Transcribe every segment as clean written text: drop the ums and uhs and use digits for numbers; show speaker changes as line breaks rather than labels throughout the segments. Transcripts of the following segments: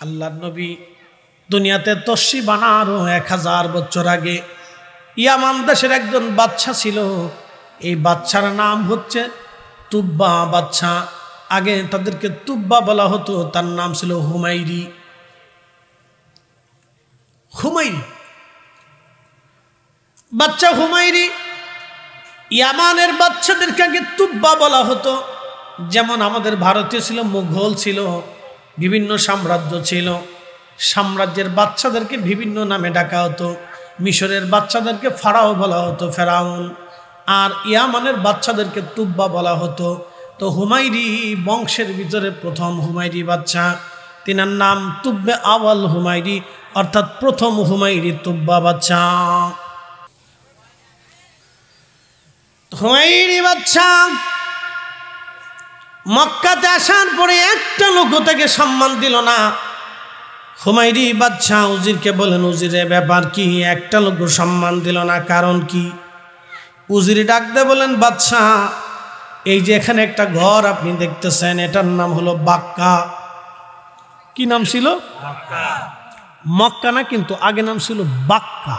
আল্লাহর নবী দুনিয়াতে তস্বি বানারও 1000 বছর আগে ইয়ামান দেশের একজন বাদশা ছিল। এই বাদশার নাম হচ্ছে তুব্বা বাদশা। আগে তাদেরকে তুব্বা বলা হতো, তার নাম ছিল হুমায়রি। বাচ্চা হুমায়রি। ইয়ামানের বাচ্চাদেরকে আগে তুব্বা বলা হতো। যেমন আমাদের ভারতে ছিল, মুঘল ছিল, বিভিন্ন সাম্রাজ্য ছিল, সাম্রাজ্যের বাচ্চাদেরকে বিভিন্ন নামে ডাকা হতো। মিশরের বাচ্চাদেরকে ফারাও বলা হতো, ফেরাউন। আর ইয়ামানের বাচ্চাদেরকে তুব্বা বলা হতো। তো হুমায়রি বংশের ভিতরে প্রথম হুমায়রি বাচ্চা, তিনার নাম তুব্বে আওয়াল হুমায়রি, অর্থাৎ প্রথম হুমায়রি তুব্বা বাচ্চা। হুমায়রি বাচ্চা মক্কাতে আসার পরে একটা লোক তাকে সম্মান দিল না। হুমায়রি বাচ্চা উজিরকে বলেন, উজিরে ব্যাপার কি? একটা লোক সম্মান দিল না, কারণ কি? উজির ডাক দিয়ে বলেন, বাচ্চা এই যে এখানে একটা ঘর আপনি দেখতেছেন, এটার নাম হলো বাক্কা। কি নাম ছিল? মক্কা না, কিন্তু আগে নাম ছিল বাক্কা।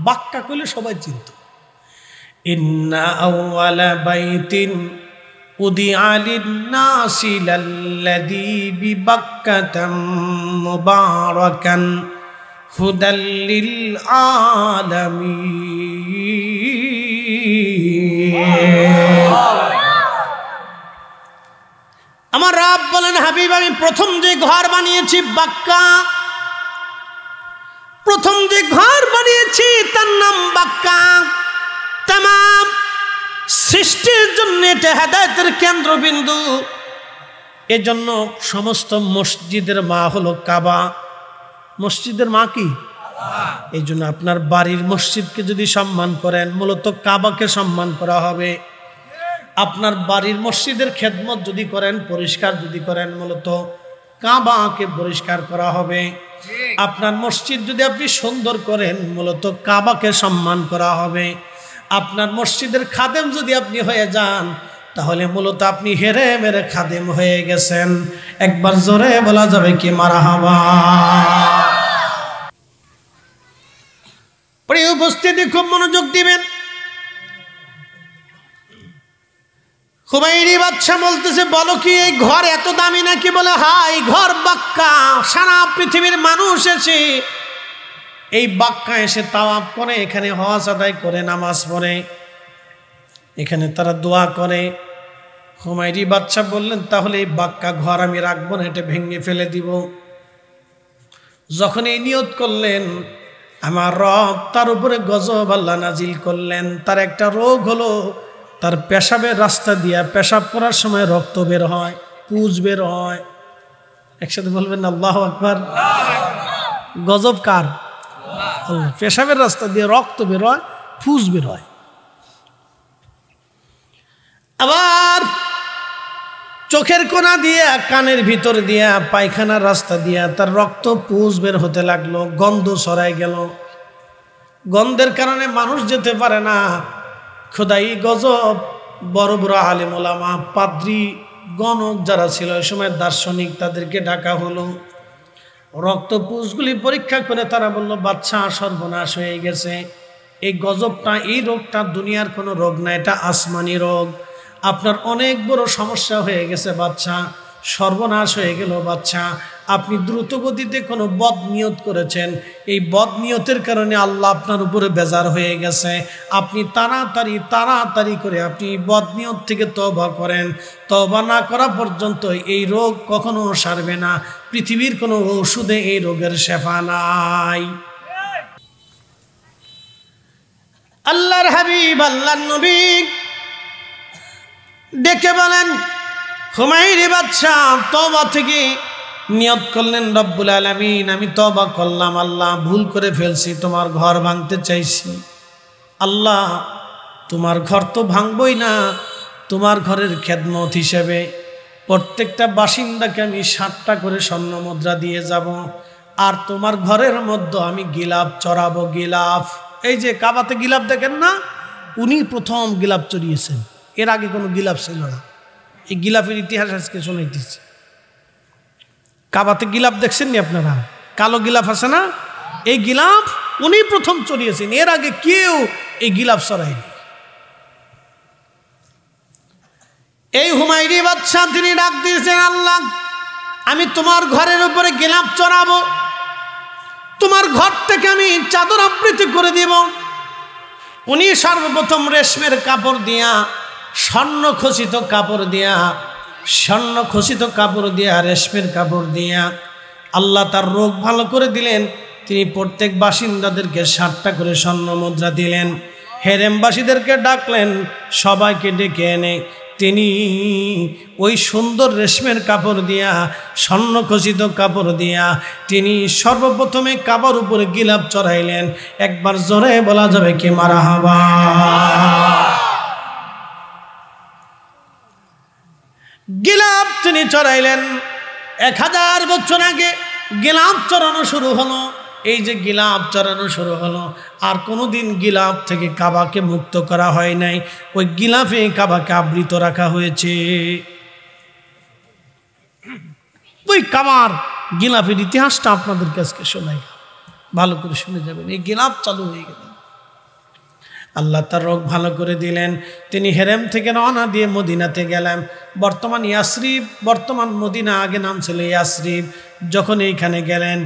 বাক্কা কইলে সবাই চিনত। ইন্না আউয়ালা বাইতিন উদিআ লিন-নাসি লাল্লাযী বিবাক্কাতা মুবারাকান হুদাল লিল আলামিন। আমার রব বলেন, হাবিব আমি প্রথম যে ঘর বানিয়েছি বাক্কা, প্রথম যে ঘর বানিয়েছি তার নাম বাক্কা। তামাম সৃষ্টির জন্য এটা হেদায়েতের কেন্দ্রবিন্দু। এজন্য সমস্ত মসজিদের মা হলো কাবা। মসজিদের মা কি? এই জন্য আপনার বাড়ির মসজিদকে যদি সম্মান করেন, মূলত কাবাকে সম্মান করা হবে। আপনার বাড়ির মসজিদের খেদমত যদি করেন, পরিষ্কার যদি করেন, মূলত কাবাকে পরিষ্কার করা হবে। আপনার মসজিদ যদি আপনি সুন্দর করেন, মূলত কাবাকে সম্মান করা হবে। আপনার মসজিদের খাদেম যদি আপনি হয়ে যান, তাহলে মূলত আপনি হেরে মেরে খাদেম হয়ে গেছেন। একবার জোরে বলা যাবে কি মারহাবা? প্রিয় উপস্থিতি, খুব মনোযোগ দিবেন। হুমায়রি বাদশা বলতেছে, বলো কি এই ঘর এত দামি নাকি? বলে হ্যাঁ, এই ঘর বাক্কা। সারা পৃথিবীর মানুষ এসে এই বাক্কা এসে তাওয়াফ করে, এখানে হজ আদায় করে, নামাজ পড়ে, এখানে তারা দোয়া করে। হুমায়রি বাদশা বললেন, তাহলে এই বাক্কা ঘর আমি রাখবো না, এটা ভেঙে ফেলে দিব। যখন এই নিয়ত করলেন, আমার রব তার উপরে গজব আল্লাহ নাজিল করলেন। তার একটা রোগ হলো, তার পেশাবের রাস্তা দিয়া পেশাব করার সময় রক্ত বের হয়, পুজ বের হয়। একসাথে বলবেন আল্লাহু আকবার। গজব কার? আল্লাহ। পেশাবের রাস্তা দিয়ে রক্ত বের হয়, পুজ বের হয়। আবার চোখের কোনা দিয়া, কানের ভিতর দিয়া, পায়খানার রাস্তা দিয়া তার রক্ত পুজ বের হতে লাগলো। গন্ধ ছড়াই গেল। গন্ধের কারণে মানুষ যেতে পারে না। খোদাই গজব। বড় বড় আলেম ওলামা, পাদ্রী, গণক যারা ছিল ওই সময়, দার্শনিক, তাদেরকে ডাকা হলো। রক্ত পুজগুলি পরীক্ষা করে তারা বলল, বাচ্চা সর্বনাশ হয়ে গেছে। এই গজবটা, এই রোগটা দুনিয়ার কোনো রোগ না, এটা আসমানি রোগ। আপনার অনেক বড় সমস্যা হয়ে গেছে বাচ্চা, সর্বনাশ হয়ে গেল বাচ্চা। আপনি দ্রুত গতিতে কোনো বদ নিয়ত করেছেন, এই বদ নিয়তের কারণে আল্লাহ আপনার উপরে বেজার হয়ে গেছে। আপনি তাড়াতাড়ি করে আপনি বদ নিয়ত থেকে তওবা করেন। তওবা না করা পর্যন্ত এই রোগ কখনো সারবে না। পৃথিবীর কোনো ওষুধে এই রোগের শেফা নাই। আল্লাহর হাবিব, আল্লাহর নবী ডেকে বলেন, হুমায়রি বাদশা তওবা থেকে নিয়ত করলেন, রব্বুল আলামিন আমি তওবা করলাম, আল্লাহ ভুল করে ফেলছি, তোমার ঘর ভাঙতে চাইছি। আল্লাহ তোমার ঘর তো ভাঙবই না, তোমার ঘরের খেদমত হিসেবে প্রত্যেকটা বাসিন্দাকে আমি 7টা করে স্বর্ণ মুদ্রা দিয়ে যাব। আর তোমার ঘরের মধ্যে আমি গিলাফ চড়াবো। গিলাফ, এই যে কাবাতে গিলাফ দেখেন না, উনি প্রথম গিলাফ চড়িয়েছেন। এর আগে কোনো গিলাফ ছিল না। এই গিলাফের ইতিহাস আজকে শোনাইতেছি। কাবাতে গিলাফ দেখছেন নি আপনারা? কালো গিলাফ আছে না? এই গিলাফ উনি প্রথম চড়িয়েছেন, এর আগে কেউ এই গিলাফ চড়ায়নি। এই হুমায়রি বাদশাহ তিনি ডাক দিয়েছেন, আল্লাহ আমি তোমার ঘরের উপরে গিলাফ চড়াবো, তোমার ঘর থেকে আমি চাদর আবৃত করে দিব। উনি সর্বপ্রথম রেশমের কাপড় দিয়া, স্বর্ণ খচিত কাপড় দিয়া, রেশমের কাপড় দিয়া আল্লাহ তার রোগ ভালো করে দিলেন। তিনি প্রত্যেক বাসিন্দাদেরকে 7টা করে স্বর্ণ মুদ্রা দিলেন। হেরেমবাসীদেরকে ডাকলেন, সবাইকে ডেকে এনে তিনি ওই সুন্দর রেশমের কাপড় দিয়া, স্বর্ণখচিত কাপড় দিয়া তিনি সর্বপ্রথমে কাবার উপরে গিলাফ চড়াইলেন। একবার জোরে বলা যাবে কি মারহাবা? গিলাফ তিনি চড়াইলেন। 1000 বছর আগে গিলাফ চড়ানো শুরু হলো। এই যে গিলাফ চড়ানো শুরু হলো, আর কোনোদিন গিলাফ থেকে কাবাকে মুক্ত করা হয় নাই, ওই গিলাফে কাবাকে আবৃত রাখা হয়েছে। ওই কাবার গিলাফের ইতিহাসটা আপনাদের কাছে শোনাই, ভালো করে শুনে যাবেন। এই গিলাফ চালু হয়ে গেল, আল্লাহ তার রোগ ভালো করে দিলেন। তিনি হেরেম থেকে রওনা দিয়ে মদিনাতে গেলেন। বর্তমান ইয়াসরিব, বর্তমান মদিনা, আগে নাম ছিল ইয়াসরিব। যখন এইখানে গেলেন,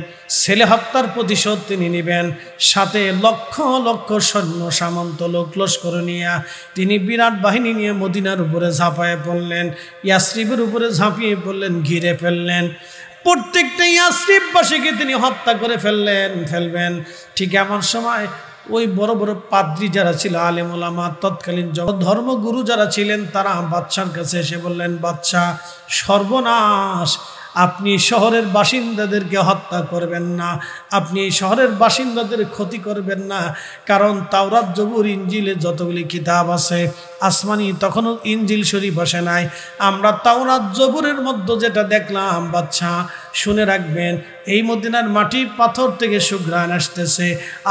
ছেলে হত্যার প্রতিশোধ তিনি নেবেন। সাথে লক্ষ লক্ষ সৈন্য সামন্ত লোক লস্কর নিয়ে তিনি বিরাট বাহিনী নিয়ে মদিনার উপরে ঝাঁপায়ে পড়লেন, ইয়াসরিবের উপরে ঝাঁপিয়ে পড়লেন, ঘিরে ফেললেন। প্রত্যেকটা ইয়াসরিববাসীকে তিনি হত্যা করে ফেলবেন। ঠিক এমন সময় ওই বড় বড় পাদ্রী যারা ছিল, আলেম ওলামা, তৎকালীন ধর্মগুরু যারা ছিলেন, তারা বাদশার কাছে এসে বললেন, বাদশাহ সর্বনাশ, আপনি শহরের বাসিন্দাদেরকে হত্যা করবেন না, আপনি শহরের বাসিন্দাদের ক্ষতি করবেন না, কারণ তাওরাত, জবুর, ইনজিলে যতগুলি কিতাব আছে আসমানি, তখনও ইনজিল শরীফ আসে নাই। আমরা তাওরাত জবুরের মধ্যে যেটা দেখলাম, বাদশাহ শুনে রাখবেন, এই মদিনার মাটি পাথর থেকে সুঘ্রাণ আসতেছে।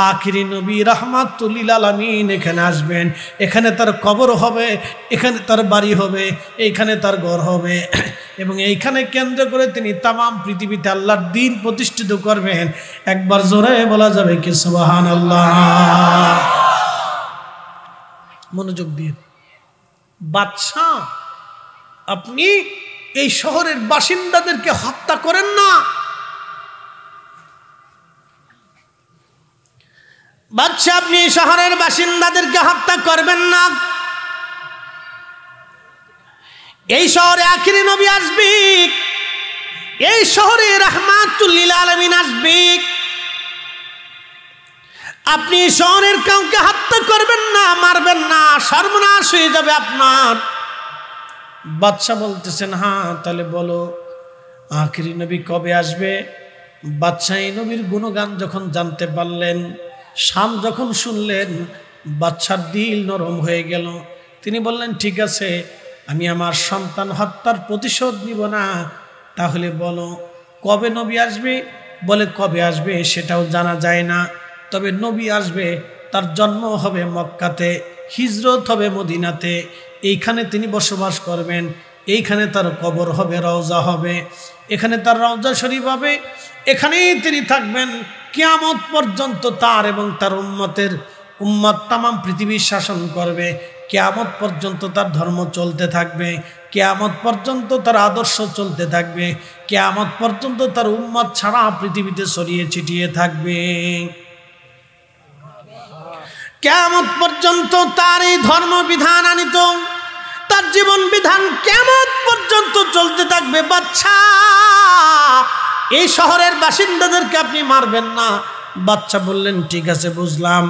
আখিরি নবী রাহমাতুল লিল আলামিন এখানে আসবেন, এখানে তার কবর হবে, এখানে তার বাড়ি হবে, এইখানে তার ঘর হবে, এবং এইখানে কেন্দ্র করে তিনি তামাম পৃথিবীতে আল্লাহর দ্বীন প্রতিষ্ঠিত করবেন। একবার জোরে বলা যাবে কি সুবহানাল্লাহ? মনোযোগ দিয়ে, বাদশাহ আপনি এই শহরের বাসিন্দাদেরকে হত্যা করেন না। বাদশাহ আপনি এই শহরের বাসিন্দাদেরকে হত্যা করবেন না। এই শহরে আখিরি নবী আসবে, এই শহরে রাহমাতুল লিল আলামিন আসবে, আপনি শহরের কাউকে হত্যা করবেন না, মারবেন না, সর্বনাশ হয়ে যাবে আপনার। বাদশাহ বলতেছেন, হ্যাঁ তাহলে বলো আখিরি নবী কবে আসবে? বাদশাহ এই নবীর গুণগান যখন জানতে পারলেন, শাম যখন শুনলেন, বাদশার দিল নরম হয়ে গেল। তিনি বললেন, ঠিক আছে, আমি আমার সন্তান হত্যার প্রতিশোধ নিব না, তাহলে বলো কবে নবী আসবে? বলে কবে আসবে সেটাও জানা যায় না, তবে নবী আসবে, তার জন্ম হবে মক্কাতে, হিজরত হবে মদিনাতে, এইখানে তিনি বসবাস করবেন, এইখানে তার কবর হবে, রওজা হবে, এখানে তার রওজা শরীফ হবে, এখানেই তিনি থাকবেন কিয়ামত পর্যন্ত। তার এবং তার উম্মত তামাম পৃথিবীর শাসন করবে, কিয়ামত পর্যন্ত তার ধর্ম চলতে থাকবে, কিয়ামত পর্যন্ত তার আদর্শ চলতে থাকবে, কিয়ামত পর্যন্ত তার উম্মত ছাড়া পৃথিবীতে ছড়িয়ে ছিটিয়ে থাকবে, কিয়ামত পর্যন্ত তার এই ধর্ম বিধান আনিত, তার জীবন বিধান কিয়ামত পর্যন্ত চলতে থাকবে। বাদশাহ এই শহরের বাসিন্দাদেরকে আপনি মারবেন না। বাদশাহ বললেন, ঠিক আছে বুঝলাম,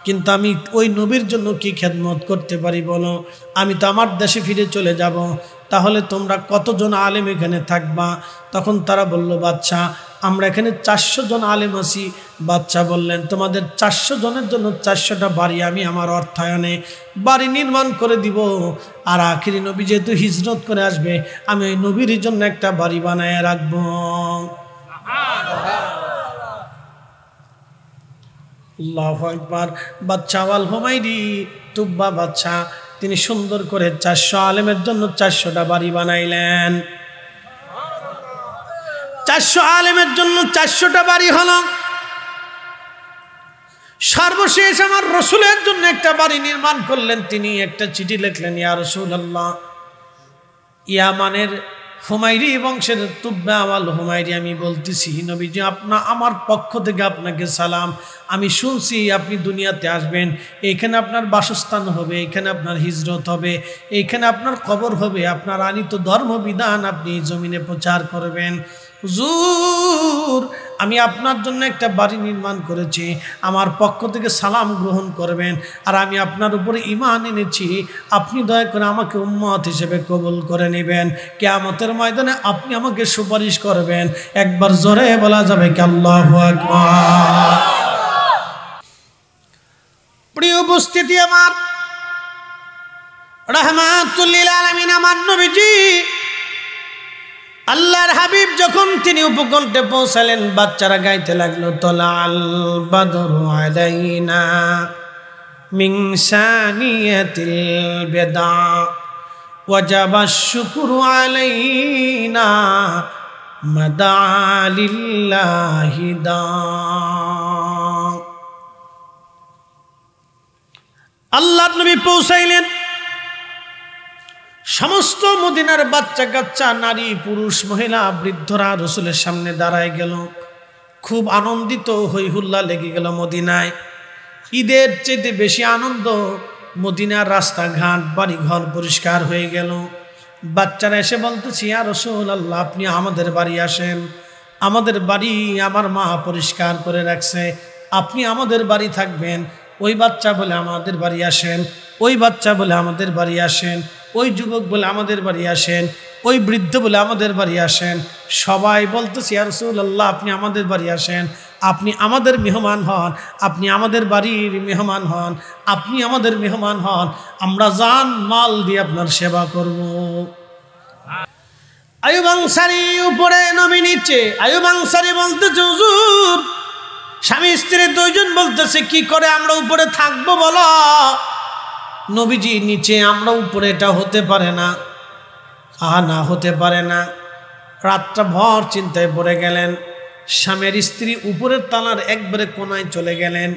কিন্তু আমি ওই নবীর জন্য কি খেদমত করতে পারি বলো? আমি তো আমার দেশে ফিরে চলে যাব, তাহলে তোমরা কতজন আলেম এখানে থাকবা? তখন তারা বলল, বাদশাহ আমরা এখানে 400 জন আলেম আছি। বাদশাহ বললেন, তোমাদের 400 জনের জন্য 400টা বাড়ি আমি আমার অর্থায়নে বাড়ি নির্মাণ করে দিব, আর আখিরি নবী যেহেতু হিজরত করে আসবে, আমি ওই নবীর জন্য একটা বাড়ি বানায় রাখবো। আল্লাহু আকবার। বাদশাহ আল হুমায়রি তুব্বা বাদশাহ, তিনি সুন্দর করে 400 আলেমের জন্য 400টা বাড়ি বানাইলেন। 400 আলেমের জন্য 400টা বাড়ি হলো। সর্বশেষ আমার রসুলের জন্য একটা বাড়ি নির্মাণ করলেন। তিনি একটা চিঠি লিখলেন, ইয়া রাসূলুল্লাহ, ইয়ামানের হুমায়রি বংশের তুব্বা আল হুমায়রি আমি বলতেছি, নবীজি আমার পক্ষ থেকে আপনাকে সালাম। আমি শুনছি আপনি দুনিয়াতে আসবেন, এইখানে আপনার বাসস্থান হবে, এইখানে আপনার হিজরত হবে, এইখানে আপনার কবর হবে, আপনার আনিত ধর্মবিধান আপনি জমিনে প্রচার করবেন। হুজুর, আমি আপনার জন্য একটা বাড়ি নির্মাণ করেছি, আমার পক্ষ থেকে সালাম গ্রহণ করবেন। আর আমি আপনার উপরে ঈমান এনেছি, আপনি দয়া করে আমাকে উম্মত হিসেবে কবুল করে নেবেন। কিয়ামতের ময়দানে আপনি আমাকে সুপারিশ করবেন। একবার জোরে বলা যাবে কি আল্লাহু আকবার। প্রিয় উপস্থিতি, আমার রাহমাতুল লিল আলামিন আমার নবীজি আল্লাহর হাবিব যখন তিনি উপকণ্ঠে পৌঁছালেন, বাচ্চারা গাইতে লাগলো, তলাল বাদরু আলাইনা মিন সানিয়াতিল বিদা ওয়াজাবাশ শুকরু আলাইনা মাদা লিল্লাহি দা। আল্লাহর নবী পৌঁছাইলেন, সমস্ত মদিনার বাচ্চা কাচ্চা, নারী পুরুষ মহিলা বৃদ্ধরা রসুলের সামনে দাঁড়ায় গেল। খুব আনন্দিত হই হুল্লা লেগে গেল মদিনায়। ঈদের চেয়ে বেশি আনন্দ, মদিনার রাস্তাঘাট বাড়িঘর পরিষ্কার হয়ে গেল। বাচ্চারা এসে বলতেছে, ইয়া রাসূলুল্লাহ, আপনি আমাদের বাড়ি আসেন, আমাদের বাড়ি আমার মা পরিষ্কার করে রাখছে, আপনি আমাদের বাড়ি থাকবেন। ওই বাচ্চা বলে আমাদের বাড়ি আসেন, ওই বাচ্চা বলে আমাদের বাড়ি আসেন, ওই যুবক বলে আমাদের বাড়ি আসেন, ওই বৃদ্ধ বলে আমাদের বাড়ি আসেন। সবাই বলতেছে, ইয়া রাসূলুল্লাহ, আপনি আমাদের বাড়ি আসেন, আপনি আমাদের মেহমান হন, আপনি আমাদের বাড়ির মেহমান হন, আপনি আমাদের মেহমান হন, আমরা জান মাল দিয়ে আপনার সেবা করব। আইয়ুব আনসারী উপরে, নবী নিচে। আইয়ুব আনসারী বলতেছে, হুজুর, স্বামী স্ত্রী দুইজন বলতেছে, কি করে আমরা উপরে থাকবো বলো? নবীজি নিচে, আমরা উপরে, এটা হতে পারে না, না হতে পারে না। রাতটা ভর চিন্তায় পড়ে গেলেন। স্বামীর স্ত্রী উপরের তালার একবারে কোনায় চলে গেলেন,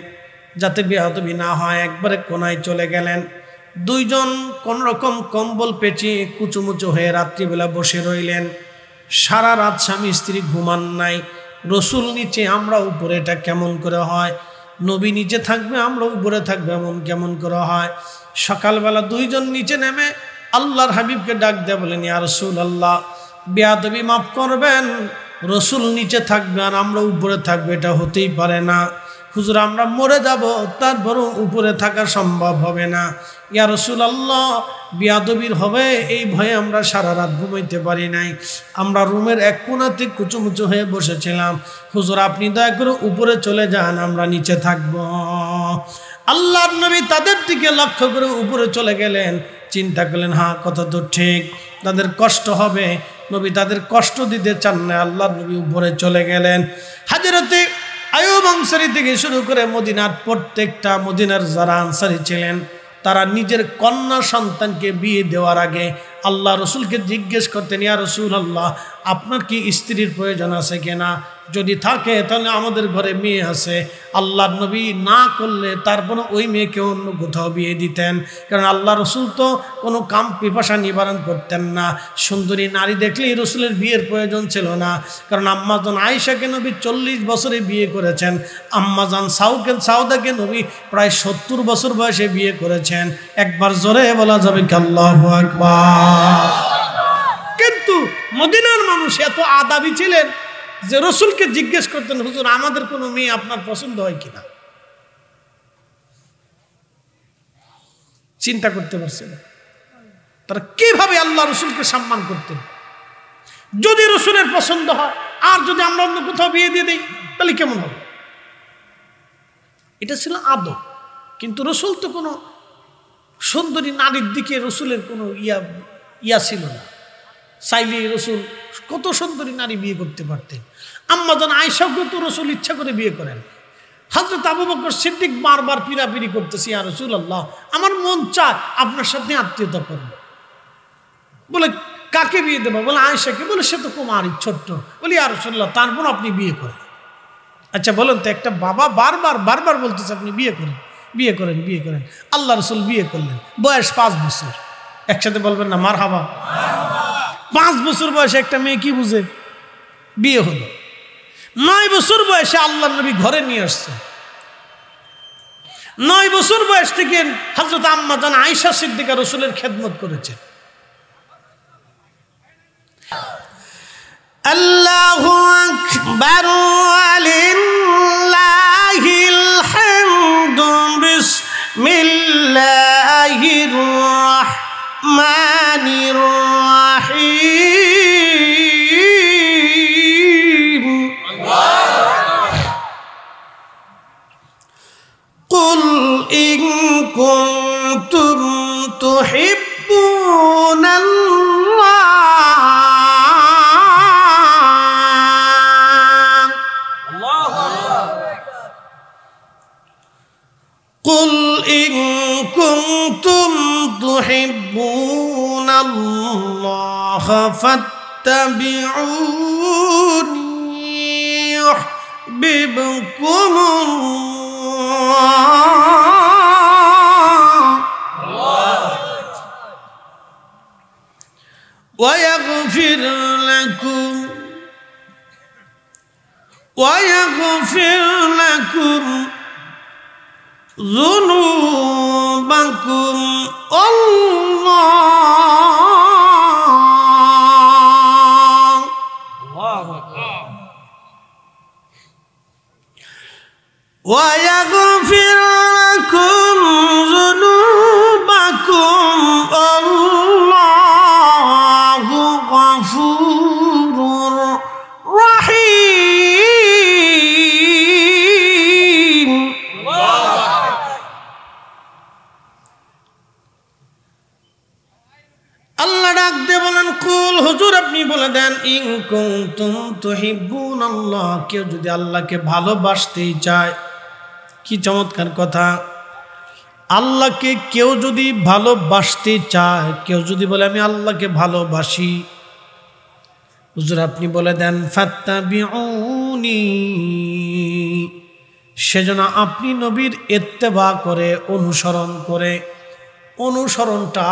যাতে বেয়াদবি না হয়, একবারে কোনায় চলে গেলেন। দুইজন কোন রকম কম্বল পেঁচিয়ে কুচুমুচু হয়ে রাত্রিবেলা বসে রইলেন। সারা রাত স্বামী স্ত্রী ঘুমান নাই। রসুল নিচে, আমরা উপরে, এটা কেমন করে হয়? নবী নিচে থাকবে, আমরা উপরে থাকবে, এমন কেমন করে হয়? সকালবেলা দুইজন নিচে নেমে আল্লাহর হাবিবকে ডাক দেয়া বলেন, ইয়া রাসূলুল্লাহ, বেয়াদবি মাফ করবেন, রসুল নিচে থাকবে আর আমরা উপরে থাকবে, এটা হতেই পারে না। হুজুর, আমরা মরে যাব, তারপরও উপরে থাকা সম্ভব হবে না। ইয়া রাসূলুল্লাহ, বেয়াদবির হবে এই ভয়ে আমরা সারা রাত ঘুমাইতে পারি নাই, আমরা রুমের এক কোণাতে কুচুমুচু হয়ে বসেছিলাম। হুজুর, আপনি দয়া করে উপরে চলে যান, আমরা নিচে থাকব। আল্লাহর নবী তাদের দিকে লক্ষ্য করে উপরে চলে গেলেন। চিন্তা করলেন, হ্যাঁ, কথা তো ঠিক, তাদের কষ্ট হবে, নবী তাদের কষ্ট দিতে চান না। আল্লাহর নবী উপরে চলে গেলেন। হযরতে আইয়ুব আনসারী থেকে শুরু করে মদিনার প্রত্যেকটা, মদিনার যারা আনসারী ছিলেন, তারা নিজের কন্যা সন্তানকে বিয়ে দেওয়ার আগে আল্লাহ রসুলকে জিজ্ঞেস করতেন, ইয়া রাসূলুল্লাহ, আপনার কি স্ত্রীর প্রয়োজন আছে কিনা? যদি থাকে তাহলে আমাদের ঘরে মেয়ে আছে। আল্লাহর নবী না করলে তারপরে ওই মেয়েকে অন্য কোথাও বিয়ে দিতেন, কারণ আল্লাহ রসুল তো কোনো কাম পিপাসা নিবারণ করতেন না। সুন্দরী নারী দেখলেই রসুলের বিয়ের প্রয়োজন ছিল না, কারণ আম্মাজান আয়েশাকে নবী 40 বছরে বিয়ে করেছেন, আম্মাজান সাউদাকে নবী প্রায় 70 বছর বয়সে বিয়ে করেছেন। একবার জোরে বলা যাবে কি আল্লাহু আকবার। কিন্তু মদিনার মানুষ এত আদাবি ছিলেন যে রসুলকে জিজ্ঞেস করতেন, হুজুর, আমাদের কোনো মেয়ে আপনার পছন্দ হয় কিনা? চিন্তা করতে পারছেন তারা কিভাবে আল্লাহ রসুলকে সম্মান করতেন। যদি রসুলের পছন্দ হয় আর যদি আমরা অন্য কোথাও বিয়ে দিয়ে দিই তাহলে কেমন হবে? এটা ছিল আদব। কিন্তু রসুল তো কোনো সুন্দরী নারীর দিকে রসুলের কোনো ইয়া ছিল না। চাইলে রসুল কত সুন্দরী নারী বিয়ে করতে পারতেন। আম্মাজান আয়েশাকে তো রসুল ইচ্ছা করে বিয়ে করেন। হযরত আবু বকর সিদ্দিক বারবার পিরাপিরি করতেছে, ইয়া রাসূলুল্লাহ, আমার মন চায় আপনার সাথে আত্মীয়তা করব। বলে, কাকে বিয়ে দেবো? বলে আয়েশাকে। বলে সে তো কুমারী, ছোট্ট। বলি ইয়া রাসূলুল্লাহ, তার বোন আপনি বিয়ে করেন। আচ্ছা বলুন তো, একটা বাবা বারবার বলতেছে আপনি বিয়ে করেন, বিয়ে করেন, বিয়ে করেন। আল্লাহ রসুল বিয়ে করলেন, বয়স 5 বছর। একসাথে বলবেন না মারহাবা। 5 বছর বয়সে একটা মেয়ে কি বুঝে? বিয়ে হলো। 9 বছর বয়সে আল্লাহ নবী ঘরে নিয়ে আসছে। 9 বছর বয়স থেকে হযরত আম্মা জান আয়েশা সিদ্দিকা রাসূলের খেদমত করেছেন। আল্লাহু আকবার ওয়ালিল্লাহিল হামদু বিসমিল্লাহির রাহমানির রাহিম। কুল ইন কুনতুম তুহিব্বুনাল্লাহ, قل إن كنتم تحبون الله فاتبعوني يحببكم الله ويغفر لكم ذنوبكم الله ويغفر لكم ذنوبكم الله غفور رحيم। আল্লাহ ডাক দিয়ে বলেন, কুল হুজুর আপনি বলে দেন, ইন কুনতুম তুহিব্বুনাল্লাহ, কেউ যদি আল্লাহকে ভালোবাসতেই চায়। কি চমৎকার কথা! আল্লাহকে কেউ যদি ভালোবাসতে চায়, কেউ যদি বলে আমি আল্লাহকে ভালোবাসি, হুজুর আপনি বলে দেন ফাত্তাবিউনি, সেজন্য আপনি নবীর ইত্তেবা করে, অনুসরণ করে। অনুসরণটা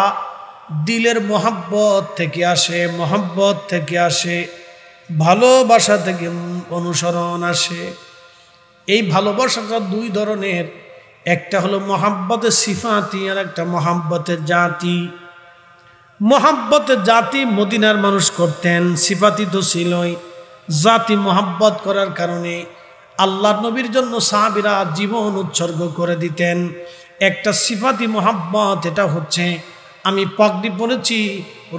দিলের মহব্বত থেকে আসে, মহব্বত থেকে আসে, ভালোবাসা থেকে অনুসরণ আসে। এই ভালোবাসাটা 2 ধরনের, একটা হলো মহাব্বতের সিফাতি আর একটা মহাব্বতের জাতি। মহাব্বতের জাতি মদিনার মানুষ করতেন, সিফাতি তো ছিলই। জাতি মহাব্বত করার কারণে আল্লাহর নবীর জন্য সাহাবীরা জীবন উৎসর্গ করে দিতেন। একটা সিফাতি মহাব্বত, এটা হচ্ছে আমি পাগড়ি পরেছি,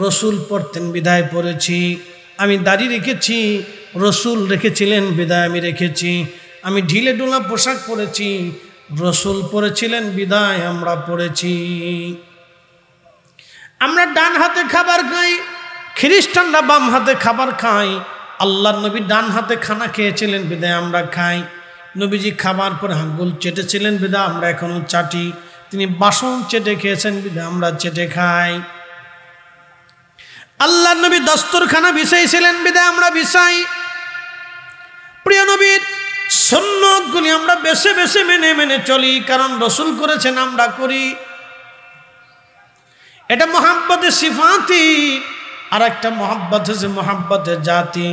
রসুল পরতেন বিদায় পরেছি। আমি দাড়ি রেখেছি, রসুল রেখেছিলেন বিদায় আমি রেখেছি। আমি ঢিলে ঢোলা পোশাক পরেছি, রসুল পরেছিলেন বিদায় আমরা পড়েছি। আমরা ডান হাতে খাবার খাই, খ্রিস্টানরা বাম হাতে খাবার খাই। আল্লাহর নবী ডান হাতে খানা খেয়েছিলেন বিদায় আমরা খাই। নবীজি খাবার পরে আঙ্গুল চেটেছিলেন বিদায় আমরা এখনো চাটি। তিনি বাসন চেটে খেয়েছেন বিদায় আমরা চেটে খাই। আল্লাহর নবী দস্তরখানা বিছাইছিলেন বিদায় আমরা বিছাই। প্রিয় নবীর সুন্নতগুলি আমরা বেছে বেছে মেনে মেনে চলি, কারণ রসুল করেছেন আমরা করি। এটা মহাব্বতের সিফাতি। আর একটা মহাব্বত হচ্ছে মহাব্বতের জাতি।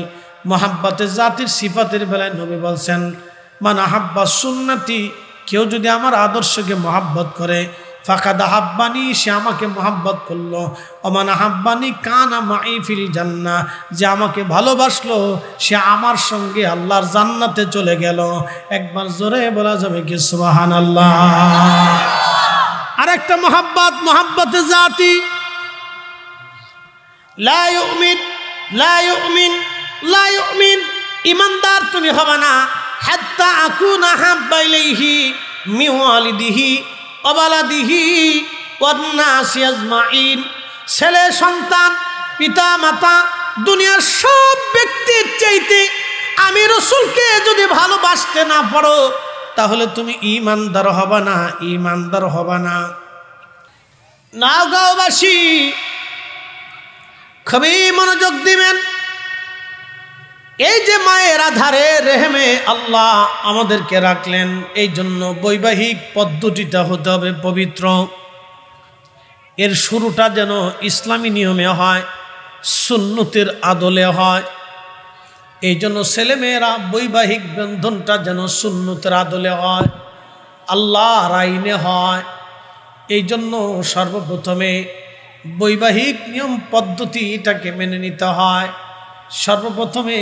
মহাব্বতের জাতির সিফাতের বেলায় নবী বলছেন, মান আহাব্বা সুন্নতি, কেউ যদি আমার আদর্শকে মহাব্বত করে, ফাকাদ আহাব্বানি, সে আমাকে মহাব্বত করলো। ওমান আহাব্বানি কানা মাই ফিল জান্নাহ, যে আমাকে ভালোবাসলো সে আমার সঙ্গে আল্লাহর জান্নাতে চলে গেল। একবার জোরে বলা যাবে কি সুবহানাল্লাহ। আর একটা মহাব্বত, মহাব্বতে জাতি। লা ইউমিন লা ইউমিন লা ইউমিন, ইমানদার তুমি হবে না হাত্তা আকুনা হাব্বা ইলাইহি মিন ওয়ালিদিহি ওয়া বালাদিহি ওয়ান নাসি আজমাইন। ছেলে সন্তান, পিতা মাতা, দুনিয়ার সব ব্যক্তির চাইতে আমি রাসূলকে যদি ভালোবাসতে না পারো, তাহলে তুমি ঈমানদার হবে না, ঈমানদার হবে না। নাওগাঁওবাসী খুবই মনোযোগ দিবেন। এই যে মায়ের আধারে রেহেমে আল্লাহ আমাদেরকে রাখলেন, এই জন্য বৈবাহিক পদ্ধতিটা হতে হবে পবিত্র। এর শুরুটা যেন ইসলামী নিয়মে হয়, সুন্নতের আদলে হয়। এই জন্য ছেলেমেয়েরা বৈবাহিক বন্ধনটা যেন সুন্নতের আদলে হয়, আল্লাহর আইনে হয়। এই জন্য সর্বপ্রথমে বৈবাহিক নিয়ম পদ্ধতিটাকে মেনে নিতে হয়। সর্বপ্রথমে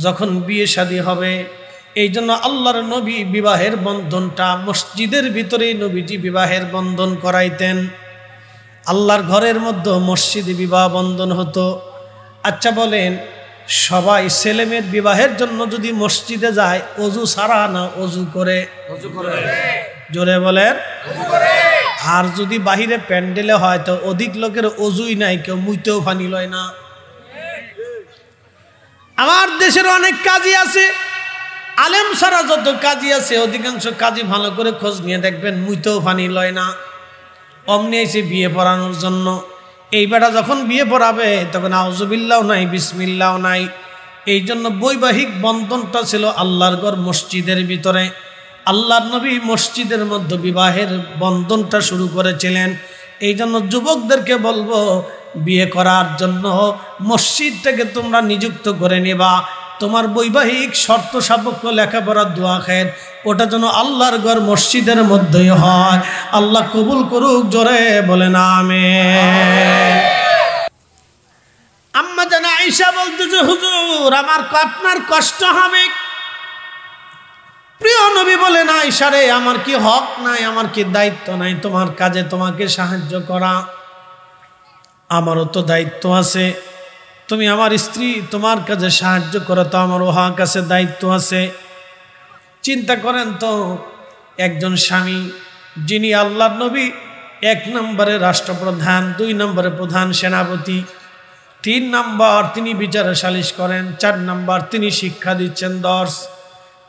যখন বিয়ে শাদী হবে, এই জন্য আল্লাহর নবী বিবাহের বন্ধনটা মসজিদের ভিতরেই নবীজি বিবাহের বন্ধন করাইতেন। আল্লাহর ঘরের মধ্যে মসজিদে বিবাহ বন্ধন হতো। আচ্ছা বলেন, সবাই ছেলেমেয়ের বিবাহের জন্য যদি মসজিদে যায়, অজু ছাড়া না অজু করে? জোরে বলেন। আর যদি বাহিরে প্যান্ডেলে হয় তো অধিক লোকের অজুই নাই, কেউ মুইতেও পানি লয় না। আমার দেশের অনেক কাজী আছে, আলেম ছাড়া যত কাজী আছে অধিকাংশ কাজী ভালো করে খোঁজ নিয়ে দেখবেন মুইতেও পানি লয় না। অমনি এসে বিয়ে পড়ানোর জন্য। এই বেটা যখন বিয়ে পড়াবে তখন আউযুবিল্লাহ নাই, বিসমিল্লাহ নাই। এই জন্য বৈবাহিক বন্ধনটা ছিল আল্লাহর ঘর মসজিদের ভিতরে। আল্লাহর নবী মসজিদের মধ্যে বিবাহের বন্ধনটা শুরু করেছিলেন। এই জন্য যুবকদেরকে বলবো, বিয়ে করার জন্য মসজিদটাকে তোমরা নিযুক্ত করে নেবা। তোমার বৈবাহিক শর্ত সাপেক্ষ লেখাপড়া দোয়া খেন, ওটা যেন আল্লাহর ঘর মসজিদের মধ্যেই হয়। আল্লাহ কবুল করুক, জোরে বলেন আমিন। আম্মা জান আয়েশা বলতেছে, হুজুর আমার আপনার কষ্ট হবে। প্রিয় নবী বলেন, আয়েশা রে, আমার কি হক নাই, আমার কি দায়িত্ব নাই তোমার কাজে তোমাকে সাহায্য করা? আমারও তো দায়িত্ব আছে। তুমি আমার স্ত্রী, তোমার কাজে সাহায্য করা তো আমারও হক আছে, দায়িত্ব আছে। চিন্তা করেন তো, একজন স্বামী যিনি আল্লাহর নবী 1 নম্বরে রাষ্ট্রপ্রধান, 2 নম্বরে প্রধান সেনাপতি, 3 নম্বর তিনি বিচারে সালিশ করেন, 4 নম্বর তিনি শিক্ষা দিচ্ছেন দর্শ,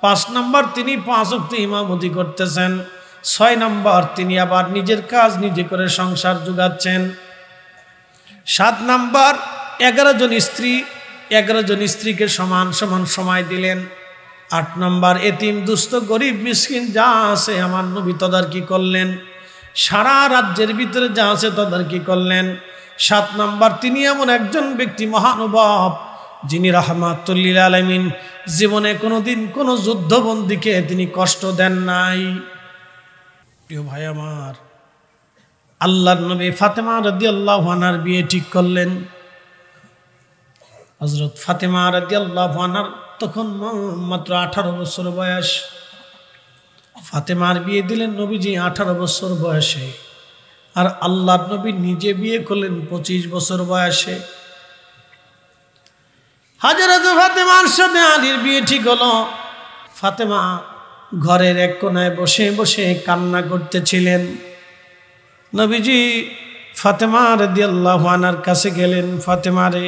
5 নম্বর তিনি 5 ওয়াক্ত ইমামতি করতেছেন, 6 নম্বর তিনি আবার নিজের কাজ নিজে করে সংসার যোগাচ্ছেন, 7 নম্বর 11 জন স্ত্রী, 11 জন স্ত্রীকে সমান সমান সময় দিলেন, 8 নম্বর এতিম দুস্থ গরিব মিসকিন যা আছে আমার নবী তদারকি করলেন, সারা রাজ্যের ভিতরে যা আছে তদারকি করলেন। 7 নম্বর তিনি এমন একজন ব্যক্তি মহানুভব যিনি রাহমাতুল লিল আলামিন, জীবনে কোনোদিন কোনো যুদ্ধবন্দীকে তিনি কষ্ট দেন নাই। প্রিয় ভাই আমার, আল্লাহর নবী ফাতেমা রাদিয়াল্লাহু আনহার বিয়ে ঠিক করলেন। হযরত ফাতেমা রাদিয়াল্লাহু আনহার তখন মাত্র 18 বছর বয়স। ফাতেমার বিয়ে দিলেন নবীজি 18 বছর বয়সে, আর আল্লাহর নবী নিজে বিয়ে করলেন 25 বছর বয়সে। হযরত ফাতেমার সাথে আলীর বিয়ে ঠিক হলো। ফাতেমা ঘরের এক কোণায় বসে বসে কান্না করতেছিলেন। নবীজি ফাতেমা রাদিয়াল্লাহু আনহার কাছে গেলেন, ফাতেমা রে,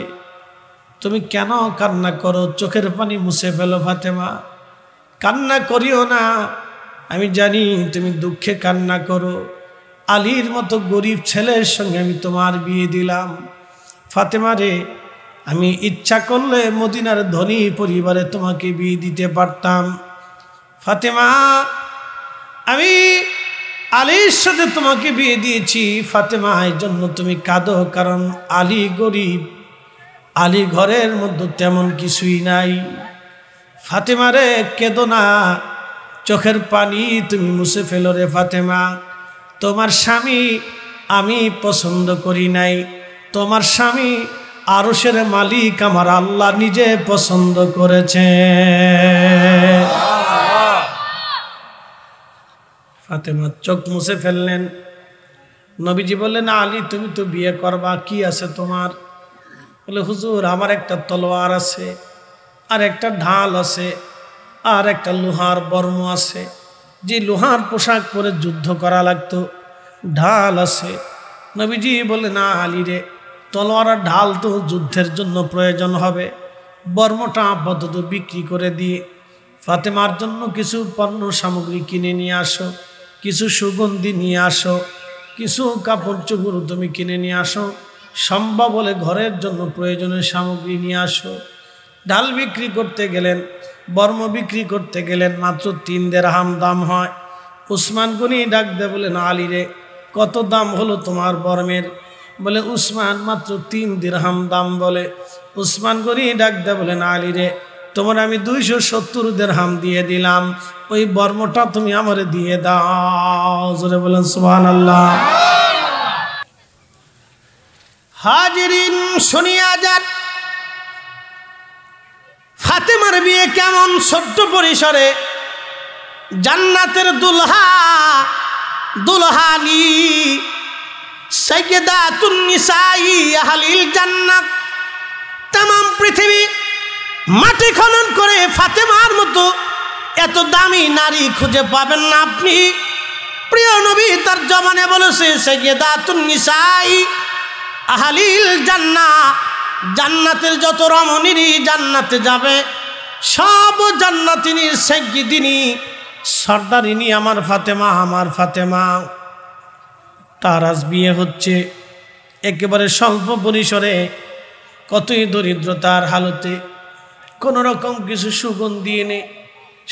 তুমি কেন কান্না করো? চোখের পানি মুছে ফেলো ফাতেমা, কান্না করিও না। আমি জানি তুমি দুঃখে কান্না করো। আলীর মতো গরিব ছেলের সঙ্গে আমি তোমার বিয়ে দিলাম। ফাতেমা রে, আমি ইচ্ছা করলে মদিনার ধনী পরিবারে তোমাকে বিয়ে দিতে পারতাম। ফাতেমা, আমি আলীর সাথে তোমাকে বিয়ে দিয়েছি। ফাতেমা, এই জন্য তুমি কাঁদো, কারণ আলী গরিব, আলী ঘরের মধ্যে তেমন কিছুই নাই। ফাতেমা রে, কেঁদো না, চোখের পানি তুমি মুছে ফেলো রে ফাতেমা। তোমার স্বামী আমি পছন্দ করি নাই, তোমার স্বামী আরশের মালিক আমার আল্লাহ নিজে পছন্দ করেছে। ফাতেমা চোখ মুছে ফেললেন। নবীজি বললেন, আলী তুমি তো বিয়ে করবা, কি আছে তোমার? বলে, হুজুর আমার একটা তলোয়ার আছে, আর একটা ঢাল আছে, আর একটা লোহার বর্ম আছে, যে লোহার পোশাক পরে যুদ্ধ করা লাগতো, ঢাল আছে। নবীজি বলে, না আলী রে, তলোয়ার আর ঢাল তো যুদ্ধের জন্য প্রয়োজন হবে, বর্মটা আপাতত বিক্রি করে দিয়ে ফাতেমার জন্য কিছু পণ্য সামগ্রী কিনে নিয়ে আসো, কিছু সুগন্ধি নিয়ে আসো, কিছু কাপড় চোপড় তুমি কিনে নিয়ে আসো, সম্ভব হলে ঘরের জন্য প্রয়োজনীয় সামগ্রী নিয়ে আসো। ডাল বিক্রি করতে গেলেন, বর্ম বিক্রি করতে গেলেন, মাত্র 3 দিরহাম দাম হয়। উসমান গনি ডাক দে বলেন, আলী রে, কত দাম হলো তোমার বর্মের? বলে উসমান, মাত্র 3 দিরহাম দাম। বলে উসমান গনি ডাক দে বলেন, আলী রে, তোমার আমি 270 দিরহাম দিয়ে দিলাম, ওই বর্মটা তুমি আমারে দিয়ে দাও। জোরে বলেন সুবহানাল্লাহ। হাজিরিন, শুনিয়া যান, ফাতেমার বিয়ে কেমন ছোট্ট পরিসরে। জান্নাতের দুলহা, দুলহানি, সাইয়্যিদাতুন নিসাই আহলিল জান্নাত। तमाम পৃথিবী মাটি খনন করে ফাতেমার মতো এত দামি নারী খুঁজে পাবেন না আপনি। প্রিয় নবী তার জবানে বলেছে, সাইয়্যিদাতুন নিসাই আহলিল জান্নাত। জান্নাতের যত রমণীরই জান্নাতে যাবে, সব জান্নাতিনীর সাইয়্যিদিনী, সর্দারিনী আমার ফাতেমা, আমার ফাতেমা। তার আজ বিয়ে হচ্ছে একেবারে স্বল্প পরিসরে, কতই দরিদ্রতার হালতে, কোনো রকম কিছু সুগন্ধি এনে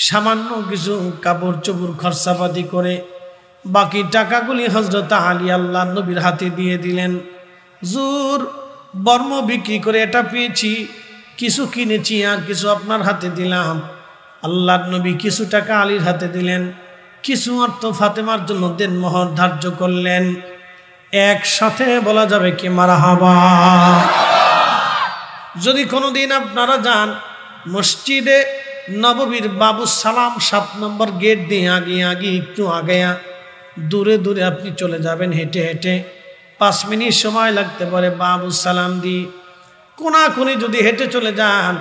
সামান্য কিছু কাপড় চোপড় খরচাপাতি করে বাকি টাকাগুলি হযরত আলী আল্লাহ নবীর হাতে দিয়ে দিলেন। জুর, বর্ম বিক্রি করে এটা পেয়েছি, কিছু কিনেছি, আর কিছু আপনার হাতে দিলাম। আল্লাহর নবী কিছু টাকা আলীর হাতে দিলেন, কিছু অর্থ ফাতেমার জন্য দেনমোহর ধার্য করলেন। একসাথে বলা যাবে কি মারহাবা। যদি কোনোদিন আপনারা যান মসজিদে নববীর বাবু সালাম 7 নম্বর গেট দিয়ে আগে একটু আগায়া দূরে দূরে আপনি চলে যাবেন হেঁটে হেঁটে, 5 মিনিট সময় লাগতে পারে বাবু সালাম দিয়ে কোনাকুনি যদি হেঁটে চলে যান,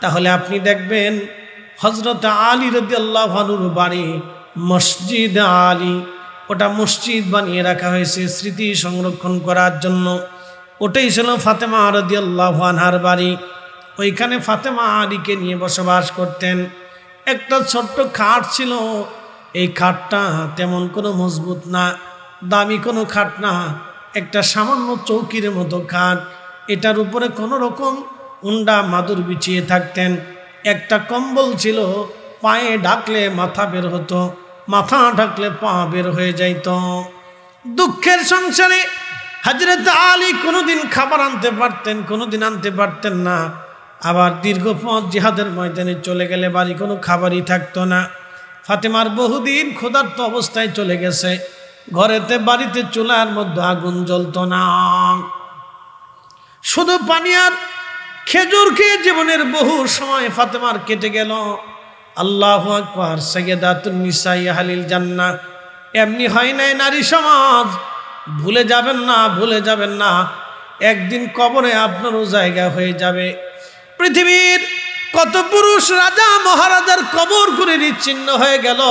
তাহলে আপনি দেখবেন হযরত আলী রাদিয়াল্লাহু আনহুর বাড়ি মসজিদ আলী। ওটা মসজিদ বানিয়ে রাখা হয়েছে স্মৃতি সংরক্ষণ করার জন্য। ওটাই ছিল ফাতেমা রাদিয়াল্লাহু আনহার বাড়ি। ওইখানে ফাতেমা আলীকে নিয়ে বসবাস করতেন। একটা ছোট্ট খাট ছিল, এই খাটটা তেমন কোনো মজবুত না, দামি কোনো খাট না, একটা সামান্য চৌকির মতো খাট। এটার উপরে কোনো রকম উন্ডা মাদুর বিছিয়ে থাকতেন। একটা কম্বল ছিল, পায়ে ঢাকলে মাথা বের হতো, মাথা ঢাকলে পা বের হয়ে যাইত। দুঃখের সংসারে হযরত আলী কোনোদিন খাবার আনতে পারতেন, কোনোদিন আনতে পারতেন না। আবার দীর্ঘ পথ জিহাদের ময়দানে চলে গেলে বাড়ি কোনো খাবারই থাকতো না। ফাতেমার বহুদিন ক্ষুধার্ত অবস্থায় চলে গেছে, ঘরেতে বাড়িতে চুলার মধ্যে আগুন জ্বলতো না, শুধু পানি আর খেজুর খেয়ে জীবনের বহু সময় ফাতেমার কেটে গেল। আল্লাহু আকবার। সাইয়্যিদাতুন নিসাই আহলিল জান্নাহ। এমনি হয় নাই নারী সমাজ, ভুলে যাবেন না, ভুলে যাবেন না, একদিন কবরে আপনারও জায়গা হয়ে যাবে। পৃথিবীর কত পুরুষ রাজা মহারাজার কবর করে নিচ্ছিন্ন হয়ে গেল,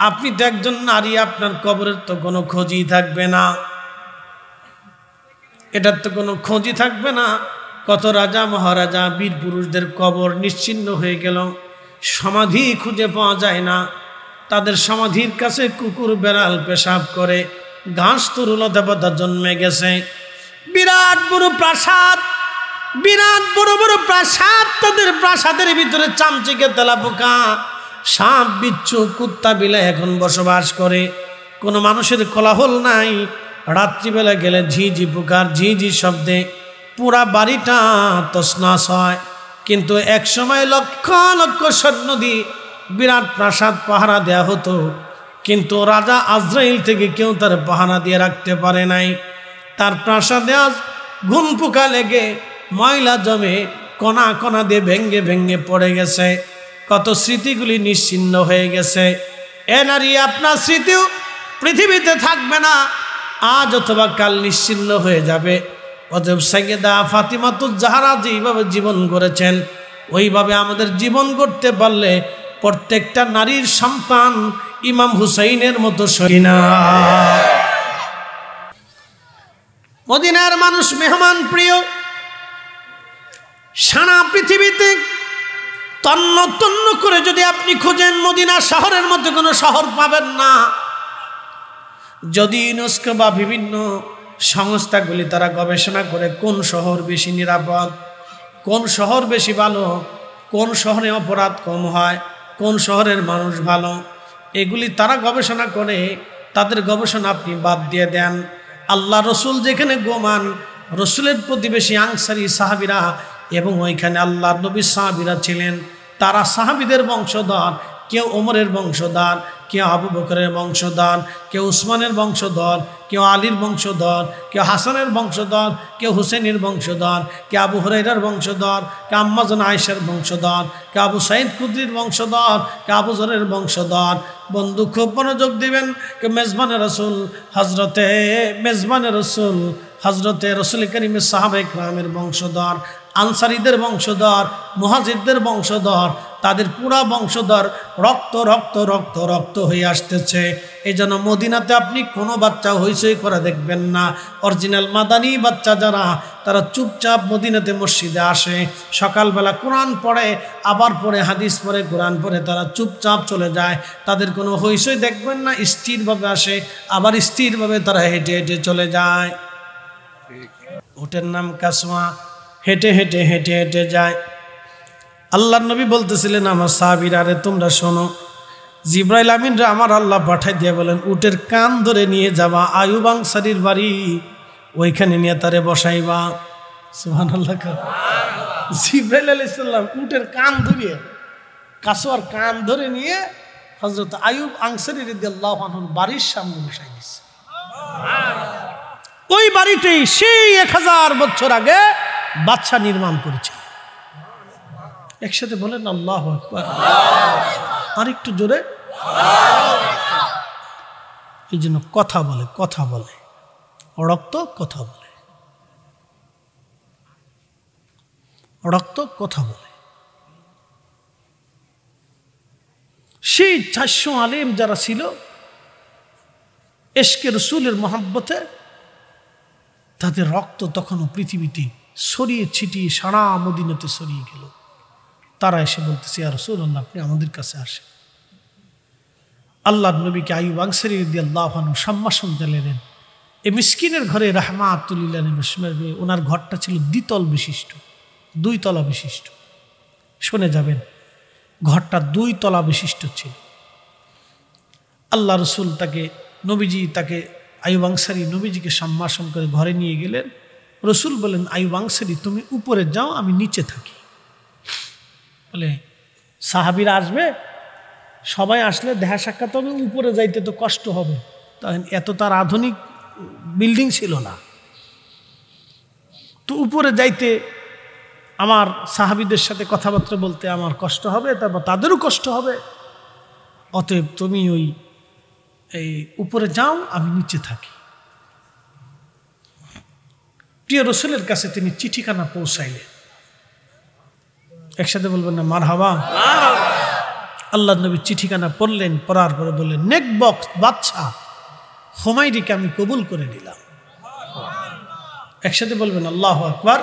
আপনি তো একজন নারী, আপনার কবরের তো কোনো খোঁজই থাকবে না, এটার তো কোনো খোঁজই থাকবে না। কত রাজা মহারাজা বীর পুরুষদের কবর নিশ্চিন্ন হয়ে গেল, সমাধি খুঁজে পাওয়া যায় না। তাদের সমাধির কাছে কুকুর বেড়াল পেশাব করে, ঘাস তরুলতা পাতা জন্মে গেছে। বিরাট বড় প্রাসাদ, বিরাট বড় বড় প্রাসাদ, তাদের প্রাসাদের ভিতরে চামচিকে তেলাপোকা, সাপ বিচ্ছু কুত্তা বিলাই এখন বসবাস করে। কোনো মানুষের কোলাহল নাই। রাত্রিবেলা গেলে ঝিঝি পোকার ঝিঝি শব্দে পুরা বাড়িটা তছনছ হয়। কিন্তু এক সময় লক্ষ লক্ষ সৈন্য দিয়ে বিরাট প্রাসাদ পাহারা দেয়া হতো, কিন্তু রাজা আজরাইল থেকে কেউ তার পাহারা দিয়ে রাখতে পারে নাই। তার প্রাসাদে আজ ঘুম পোকা লেগে ময়লা জমে কণা কণা দিয়ে ভেঙ্গে ভেঙ্গে পড়ে গেছে। কত স্মৃতিগুলি নিশ্চিন্ন হয়ে গেছে। এ নারী, আপনার স্মৃতিও পৃথিবীতে থাকবে না, আজ অথবা কাল নিশ্চিন্ন হয়ে যাবে। অতএব সাইয়্যিদা ফাতিমাতুজ জাহরা যেইভাবে জীবন গড়েছেন, ওইভাবে আমাদের জীবন গড়তে পারলে প্রত্যেকটা নারীর সন্তান ইমাম হুসাইনের মতো সহিনা। মদিনার মানুষ মেহমান প্রিয়। সারা পৃথিবীতে তন্ন তন্ন করে যদি আপনি খুঁজেন, মদিনা শহরের মধ্যে কোনো শহর পাবেন না। যদি ইউনেস্কো বা বিভিন্ন সংস্থাগুলি তারা গবেষণা করে কোন শহর বেশি নিরাপদ, কোন শহর বেশি ভালো, কোন শহরে অপরাধ কম হয়, কোন শহরের মানুষ ভালো, এগুলি তারা গবেষণা করে। তাদের গবেষণা আপনি বাদ দিয়ে দেন। আল্লাহ রসুল যেখানে গোমান, রসুলের প্রতিবেশী আনসারী সাহাবিরা এবং ওইখানে আল্লাহ নবী সাহাবিরা ছিলেন, তারা সাহাবিদের বংশধর। কেউ ওমরের বংশধর, কেউ আবু বকরের বংশধর, কেউ উসমানের বংশধর, কেউ আলীর বংশধর, কেউ হাসানের বংশধর, কেউ হুসেনের বংশধর, কেউ আবু হুরায়রার বংশধর, কেউ আম্মা জান আয়েশার বংশধর, কেউ আবু সাঈদ খুদরির বংশধর, কেউ আবু যরের বংশধর। বন্ধু খুব মনোযোগ দিবেন। কেউ মেজবানে রসুল হজরতে রসুল করিমের সাহাবায়ে কেরামের বংশধর, আনসারীদের বংশধর, মুহাজিরদের বংশধর, তাদের পুরা বংশধর রক্ত রক্ত রক্ত রক্ত হয়ে আসতেছে। এই জন্য মদিনাতে আপনি কোনো বাচ্চা হইচই করে দেখবেন না। অরিজিনাল মাদানী বাচ্চা যারা, তারা চুপচাপ মদিনাতে মসজিদে আসে, সকালবেলা কোরআন পড়ে, আবার পড়ে হাদিস পড়ে, কোরআন পড়ে, তারা চুপচাপ চলে যায়। তাদের কোনো হইচই দেখবেন না, স্থিরভাবে আসে, আবার স্থিরভাবে তারা হেঁটে হেঁটে চলে যায়। উটের নাম কাসওয়া, হেঁটে হেঁটে হেঁটে হেঁটে যায়। আল্লাহর নবী বলতেছিলেন, আমার সাহাবীরা, রে তোমরা শোনো, জিব্রাইল আমিনরা আমার আল্লাহ পাঠাই দিয়ে বলেন, উটের কান ধরে নিয়ে যাবা আয়ুব আনসারীর বাড়ি, ওইখানে নিয়ে তারে বসাইবা। সুবহানাল্লাহ। জিব্রাইল আলাইহিস সালাম উটের কান ধরিয়ে, কাসওয়ার কান ধরে নিয়ে হযরত আয়ুব আনসারী রাদিয়াল্লাহু আনহুর বাড়ির সামনে বসাই দিয়েছে। ওই বাড়িতেই সেই 1000 বছর আগে বাদশা নির্মাণ করেছিল। একসাথে বলেন আল্লাহু আকবার। আর একটু জোরে। এই জন্য কথা বলে, কথা বলে, রক্ত কথা বলে, রক্ত কথা বলে। সেই 400 আলেম যারা ছিল এশকে রসুলের মহব্বতে, তাদের রক্ত তখনও পৃথিবীতে ছড়িয়ে ছিটিয়ে সারা মদিনাতে ছড়িয়ে গেল। তারা এসে বলতেছে, ইয়া রাসূলুল্লাহ, আপনি আমাদের কাছে আসেন। আল্লাহর নবীকে আইয়ুব আনসারী রাদিয়াল্লাহু আনহু সম্ভাষণ দিলেন। এই মিসকিনের ঘরে রাহমাতুল লিল আলামিন, ওনার ঘরটা ছিল দ্বিতল বিশিষ্ট, 2 তলা বিশিষ্ট। শুনে যাবেন, ঘরটা 2 তলা বিশিষ্ট ছিল। আল্লাহ রসুল তাকে আইয়ুব আনসারী নবীজিকে সম্ভাষণ করে ঘরে নিয়ে গেলেন। রসুল বলেন, আইয়ুব আনসারী, তুমি উপরে যাও, আমি নিচে থাকি। বলে, সাহাবীরা আসবে, সবাই আসলে দেখা সাক্ষাৎ হবে, উপরে যাইতে তো কষ্ট হবে। তখন এত তার আধুনিক বিল্ডিং ছিল না, তো উপরে যাইতে আমার সাহাবীদের সাথে কথাবার্তা বলতে আমার কষ্ট হবে, তারপর তাদেরও কষ্ট হবে। অতএব তুমি এই উপরে যাও, আমি নিচে থাকি। প্রিয় রসুলের কাছে তিনি চিঠিখানা পৌঁছাইলেন। একসাথে বলবেন না মারহাবা। আল্লাহ নবী চিঠিখানা পড়লেন, পড়ার পরে বললেন, নেকবক্স বাদশা হুমায়রিকে আমি কবুল করে নিলাম। একসাথে বলবেন আল্লাহু আকবার।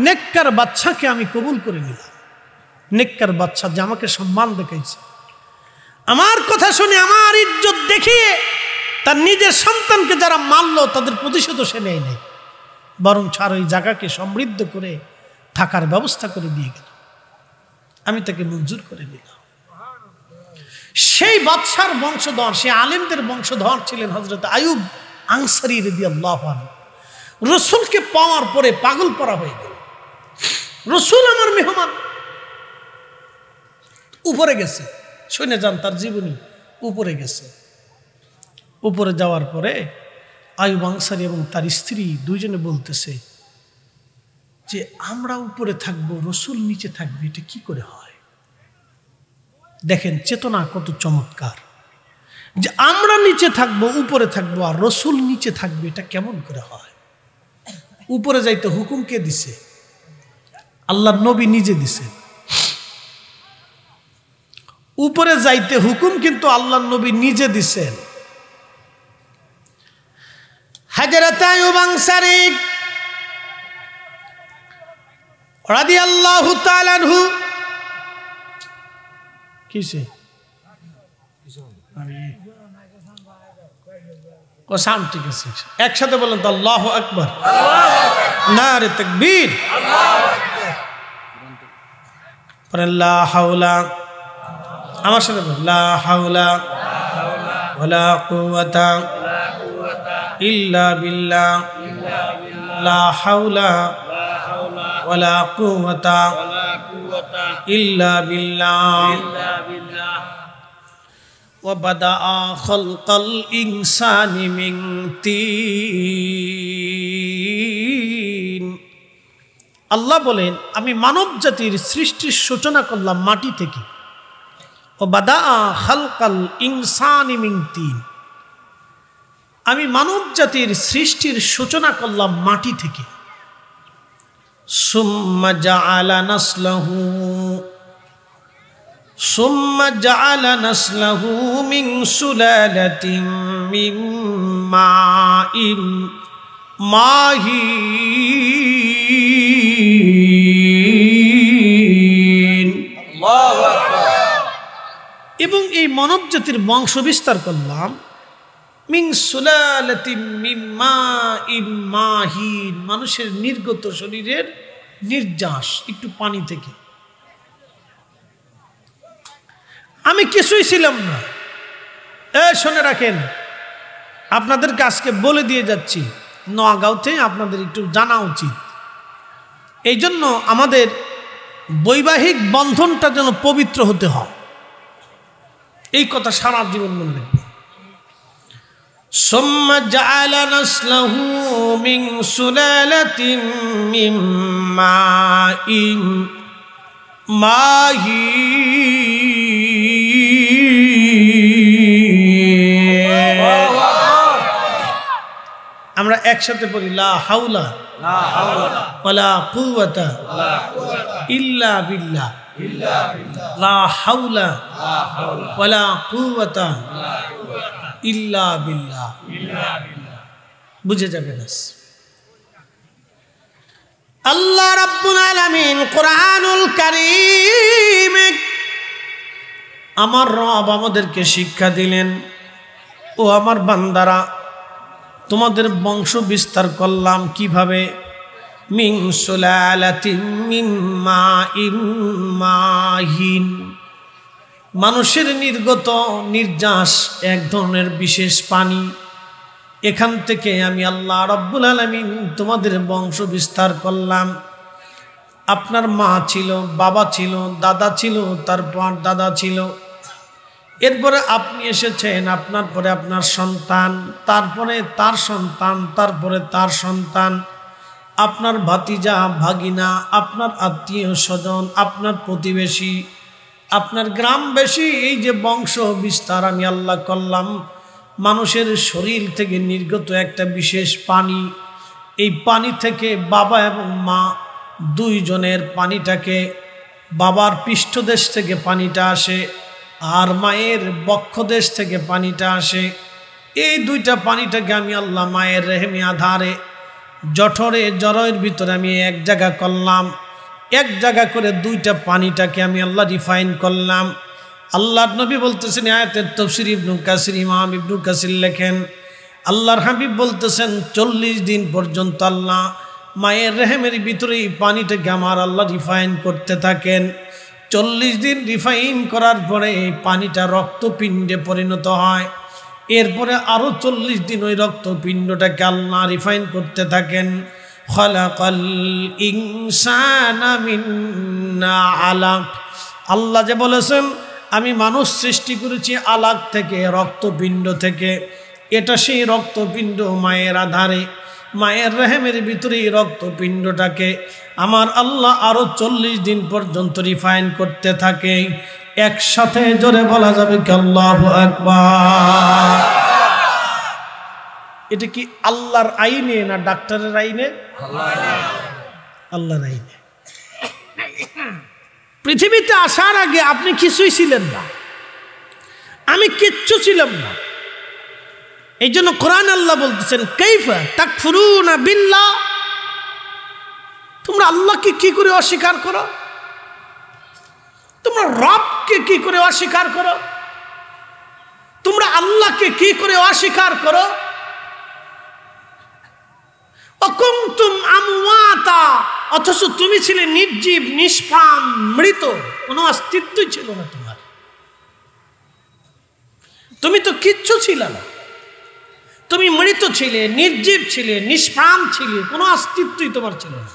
নেককার বাদশাকে আমি কবুল করে নিলাম। নেককার বাদশা যে আমাকে সম্মান দেখাইছে, আমার কথা শুনে, আমার ইজ্জত দেখিয়ে তার নিজের সন্তানকে যারা মারলো তাদের প্রতিশোধ সে নেয় নাই, বরং ছাড় ওই জায়গাকে সমৃদ্ধ করে থাকার ব্যবস্থা করে দিয়ে গেল। আমি তাকে মঞ্জুর করে নিলাম। সেই বাদশার বংশধর, সেই আলেমদের বংশধর ছিলেন হযরত আইয়ুব আনসারী রাদিয়াল্লাহু আনহু। রসুলকে পাওয়ার পরে পাগল পরা হয়ে গেল। রসুল আমার মেহমান, উপরে গেছে। শুনে যান তার জীবনী। উপরে গেছে। উপরে যাওয়ার পরে আইয়ুব আনসারী এবং তার স্ত্রী দুইজনে বলতেছে যে, আমরা উপরে থাকবো, রসুল নিচে থাকবে, এটা কি করে হয়? দেখেন চেতনা কত চমৎকার, যে আমরা নিচে থাকবো, উপরে থাকবো, আর রসুল নিচে থাকবে, এটা কেমন করে হয়? উপরে যাইতে হুকুম কে দিছে? আল্লাহর নবী নিজে দিছে। উপরে যাইতে হুকুম কিন্তু আল্লাহর নবী নিজে দিছেন। হযরত আইয়ুব আনসারী রাদিয়াল্লাহু তাআলা আনহু কিসে ও সাউন্ড ঠিক আছে, একসাথে বলেন তো আল্লাহু আকবার, নারে তাকবীর, লা হাওলা, আমার সাথে বলেন লা হাওলা ওয়ালা কুওয়াতা ইল্লা বিল্লাহ, লা হাওলা ওয়ালা কুওয়াতা ইল্লা বিল্লাহ। وبدأ خلق الإنسان من طين। আল্লাহ বলেন আমি মানব জাতির সৃষ্টির সূচনা করলাম মাটি থেকে। وبدأ خلق الإنسان من طين, আমি মানব জাতির সৃষ্টির সূচনা করলাম মাটি থেকে। ثم جعل نسله ثم جعل نسله من سلالة من ماء مهين। এবং এই মানব জাতির বংশ বিস্তার করলাম মিন সুলালাতিন মিন মাইন মাহিন, মানুষের নির্গত শরীরের নির্যাস একটু পানি থেকে। আমি কিছুই ছিলাম না। শুনে রাখেন, আপনাদেরকে আজকে বলে দিয়ে যাচ্ছি, নোয়াগাঁওতে আপনাদের একটু জানা উচিত। এই জন্য আমাদের বৈবাহিক বন্ধনটা যেন পবিত্র হতে হয়, এই কথা সারা জীবন মনে রাখবে। ثم جعل نسله من سلالة من ماء مهين। আমরা একসাথে পড়ি লা হাওলা ওয়ালা কুওয়াতা ইল্লা বিল্লাহ, লা হাওলা ওয়ালা কুওয়াতা ইল্লা বিল্লাহ। বুঝে যাবে না। আল্লাহ রাব্বুল আলামিন কোরআনুল কারীম, আমার রব আমাদেরকে শিক্ষা দিলেন, ও আমার বান্দারা তোমাদের বংশ বিস্তার করলাম কিভাবে? মিন সুলালাতিন মিন মাইন মাহিন, মানুষের নির্গত নির্যাস এক ধরনের বিশেষ পানি, এখান থেকে আমি আল্লাহ রাব্বুল আলামিন তোমাদের বংশ বিস্তার করলাম। আপনার মা ছিল, বাবা ছিল, দাদা ছিল, তারপর দাদা ছিল, এরপরে আপনি এসেছেন, আপনার পরে আপনার সন্তান, তারপরে তার সন্তান, তারপরে তার সন্তান, আপনার ভাতিজা ভাগিনা, আপনার আত্মীয় স্বজন, আপনার প্রতিবেশী, আপনার গ্রামবাসী। এই যে বংশ বিস্তার আমি আল্লাহ করলাম, মানুষের শরীর থেকে নির্গত একটা বিশেষ পানি, এই পানি থেকে বাবা এবং মা দুইজনের পানিটাকে, বাবার পৃষ্ঠদেশ থেকে পানিটা আসে আর মায়ের বক্ষদেশ থেকে পানিটা আসে। এই দুইটা পানিটাকে আমি আল্লাহ মায়ের রেহেমি আধারে জঠরে জরায়ুর ভিতরে আমি এক জায়গা করলাম, এক জায়গা করে দুইটা পানিটাকে আমি আল্লাহ রিফাইন করলাম। আল্লাহর নবী বলতেছেন, আয়াতের তাফসীর ইবনে কাসির, ইমাম ইবনে কাসির লেখেন, আল্লাহর হাবিব বলতেছেন 40 দিন পর্যন্ত আল্লাহ মায়ের রেহেমের ভিতরে এই পানিটাকে আমার আল্লাহ রিফাইন করতে থাকেন। 40 দিন রিফাইন করার পরে এই পানিটা রক্তপিণ্ডে পরিণত হয়। এরপরে আরো 40 দিন ওই রক্তপিণ্ডটাকে আল্লাহ রিফাইন করতে থাকেন। খালাকাল ইনসানা মিন আলাক, আল্লাহ যে বলেছেন আমি মানুষ সৃষ্টি করেছি আলাক থেকে, রক্তপিণ্ড থেকে। এটা সেই রক্তপিণ্ড মায়ের আধারে, মায়ের রেহেমের ভিতরে এই রক্তপিণ্ডটাকে আমার আল্লাহ আরো 40 দিন পর্যন্ত রিফাইন করতে থাকে। একসাথে জোরে বলা যাবে কি আল্লাহু আকবার। এটা কি আল্লাহর আইনে না ডাক্তারের আইনে? আল্লাহর আইনে। পৃথিবীতে আসার আগে আপনি কিছুই ছিলেন না, আমি কিচ্ছু ছিলাম না। এই জন্য কোরআন আল্লাহ বলতেছেন, কাইফা তাকফুরুনা বিল্লাহ, তোমরা আল্লাহকে কি করে অস্বীকার করো, তোমরা রবকে কি করে অস্বীকার করো। তোমরা আল্লাহকে কি করে অস্বীকার করো? অকুনতুম আমওয়াতা, অথচ তুমি ছিলে নির্জীব, নিষ্প্রাণ, মৃত, কোনো অস্তিত্বই ছিল না তোমার। তুমি তো কিচ্ছু ছিল না, তুমি মৃত ছিলে, নির্জীব ছিলে, নিষ্প্রাণ ছিলে, কোনো অস্তিত্বই তোমার ছিল না।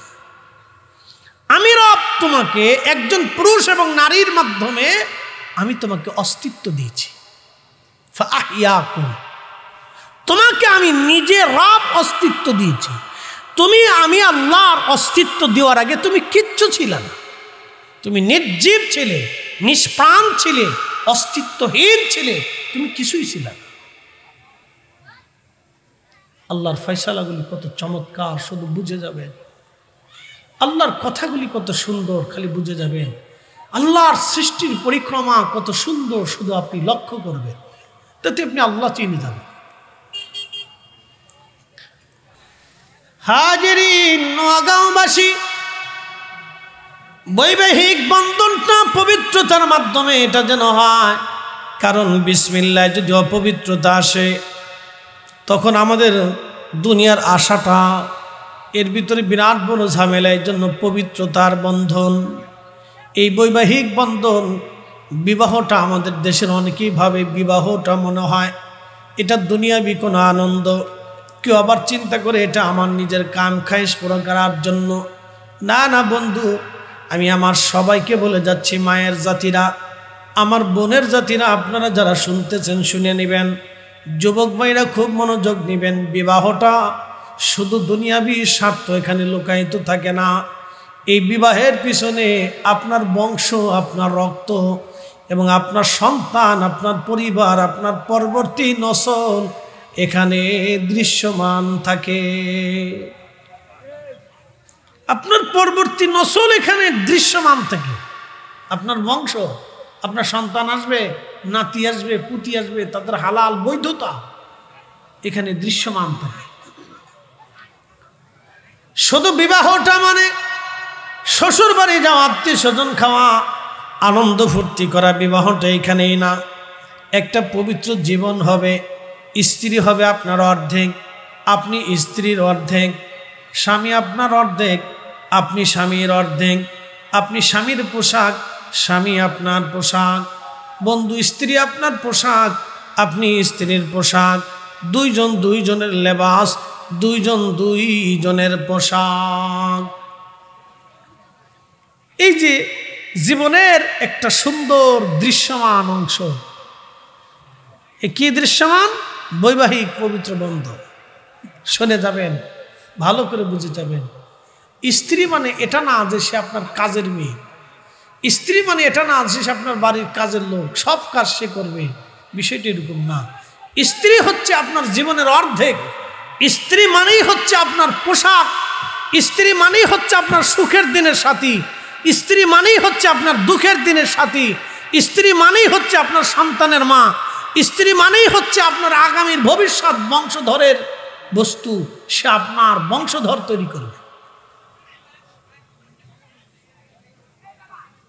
আমি রব তোমাকে একজন পুরুষ এবং নারীর মাধ্যমে আমি তোমাকে অস্তিত্ব দিয়েছি। ফাআহইয়াকুম, তোমাকে আমি নিজে রব অস্তিত্ব দিয়েছি। তুমি আমি আল্লাহর অস্তিত্ব দেওয়ার আগে তুমি কিচ্ছু ছিলে না, তুমি নির্জীব ছিলে, নিষ্প্রাণ ছিলে, অস্তিত্বহীন ছিলে, তুমি কিছুই ছিলে না। আল্লাহর ফয়সালাগুলি কত চমৎকার, শুধু বুঝে যাবেন। আল্লাহর কথাগুলি কত সুন্দর, খালি বুঝে যাবেন। আল্লাহর সৃষ্টির পরিক্রমা কত সুন্দর, শুধু আপনি লক্ষ্য করবেন, তাতে আপনি আল্লাহ চিনে যাবেন। হাজিরিন, নোয়াগাঁওবাসী, বৈবাহিক বন্ধনটা পবিত্রতার মাধ্যমে এটা যেন হয়। কারণ বিসমিল্লাহ যদি অপবিত্রতা আসে, তখন আমাদের দুনিয়ার আশাটা, এর ভিতরে বিরাট বড় ঝামেলা। এর জন্য পবিত্রতার বন্ধন, এই বৈবাহিক বন্ধন, বিবাহটা আমাদের দেশের অনেকেই ভাবে বিবাহটা মনে হয় এটা দুনিয়াবি কোনো আনন্দ। কেউ আবার চিন্তা করে এটা আমার নিজের কাম খাইশ পুরো করার জন্য। না না বন্ধু, আমি আমার সবাইকে বলে যাচ্ছি, মায়ের জাতিরা, আমার বোনের জাতিরা, আপনারা যারা শুনতেছেন শুনে নেবেন। যুবক ভাইরা খুব মনোযোগ নেবেন। বিবাহটা শুধু দুনিয়াবি স্বার্থ এখানে লুকায়িত থাকে না। এই বিবাহের পিছনে আপনার বংশ, আপনার রক্ত এবং আপনার সন্তান, আপনার পরিবার, আপনার পরবর্তী নসল এখানে দৃশ্যমান থাকে। আপনার পরবর্তী নসল এখানে দৃশ্যমান থাকে। আপনার বংশ, আপনার সন্তান আসবে, নাতি আসবে, পুতি আসবে, তাদের হালাল বৈধতা এখানে দৃশ্যমান থাকে। শুধু বিবাহটা মানে শ্বশুর বাড়ি যাওয়া, আত্মীয় স্বজন খাওয়া, আনন্দ ফুর্তি করা, বিবাহটা এখানেই না। একটা পবিত্র জীবন হবে। স্ত্রী হবে আপনার অর্ধেক, আপনি স্ত্রীর অর্ধেক, স্বামী আপনার অর্ধেক, আপনি স্বামীর অর্ধেক, আপনি স্বামীর পোশাক, স্বামী আপনার পোশাক, বন্ধু স্ত্রী আপনার পোশাক, আপনি স্ত্রীর পোশাক, দুইজন দুইজনের লেবাস, দুইজন দুইজনের পোশাক। এই যে জীবনের একটা সুন্দর দৃশ্যমান অংশ, কি দৃশ্যমান? বৈবাহিক পবিত্র বন্ধন। শুনে যাবেন, ভালো করে বুঝে যাবেন। স্ত্রী মানে এটা না যে সে আপনার কাজের মেয়ে, স্ত্রী মানে এটা না যে সে আপনার বাড়ির কাজের লোক, সব কাজ সে করবে, বিষয়টি এরকম না। স্ত্রী হচ্ছে আপনার জীবনের অর্ধেক। স্ত্রী মানেই হচ্ছে আপনার পোশাক, স্ত্রী মানেই হচ্ছে আপনার সুখের দিনের সাথী, স্ত্রী মানেই হচ্ছে আপনার দুঃখের দিনের সাথী, স্ত্রী মানেই হচ্ছে আপনার সন্তানের মা, স্ত্রী মানেই হচ্ছে আপনার আগামীর ভবিষ্যৎ বংশধরের বস্তু। সে আপনার বংশধর তৈরি করবে।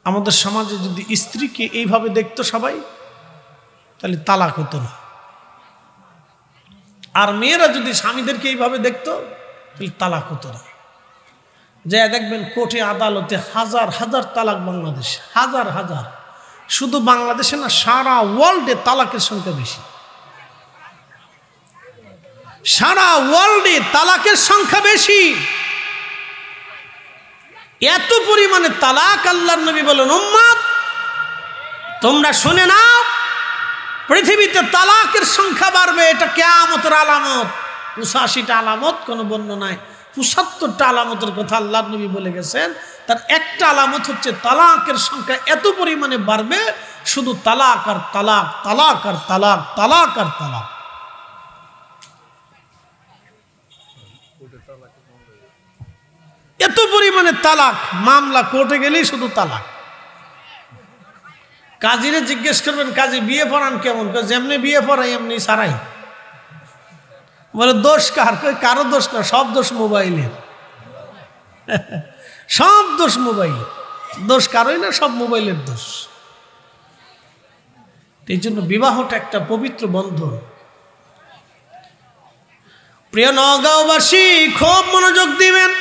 আমাদের সমাজে যদি স্ত্রীকে এইভাবে দেখতো সবাই, তাহলে তালাক হতো না। আর মেয়েরা যদি স্বামীদেরকে এইভাবে দেখতো, তাহলে তালাক হতো না। যে দেখবেন কোর্টে আদালতে হাজার হাজার তালাক বাংলাদেশে, হাজার হাজার। শুধু বাংলাদেশে না, সারা ওয়ার্ল্ডে তালাকের সংখ্যা বেশি। সারা ওয়ার্ল্ডে তালাকের সংখ্যা বেশি। এত পরিমাণে তালাক, আল্লাহর নবী বলেন, উম্মত তোমরা শুনে নাও, পৃথিবীতে তালাকের সংখ্যা বাড়বে। এটা কিয়ামতের আলামত। 85টা আলামত কোনো বর্ণনায় 75টা আলামতের কথা আল্লাহর নবী বলে গেছেন। তার একটা আলামত হচ্ছে তালাকের সংখ্যা এত পরিমাণে বাড়বে, শুধু তালাক আর তালাক, তালাক আর তালাক, তালাক আর তালাক। এত পরিমাণে তালাক, মামলা কোর্টে গেলেই শুধু তালাক। কাজীরে জিজ্ঞেস করবেন, কাজী বিয়ে পড়ান কেমন? যেমনি বিয়ে পড়াই এমনি সারাই। বলে দোষ কার? কারো দোষ না, সব দোষ মোবাইলের। সব দোষ মোবাইল, দোষ কারোই না, সব মোবাইলের দোষ। এই জন্য বিবাহটা একটা পবিত্র বন্ধন। প্রিয় নওগাঁবাসী, খুব মনোযোগ দিবেন।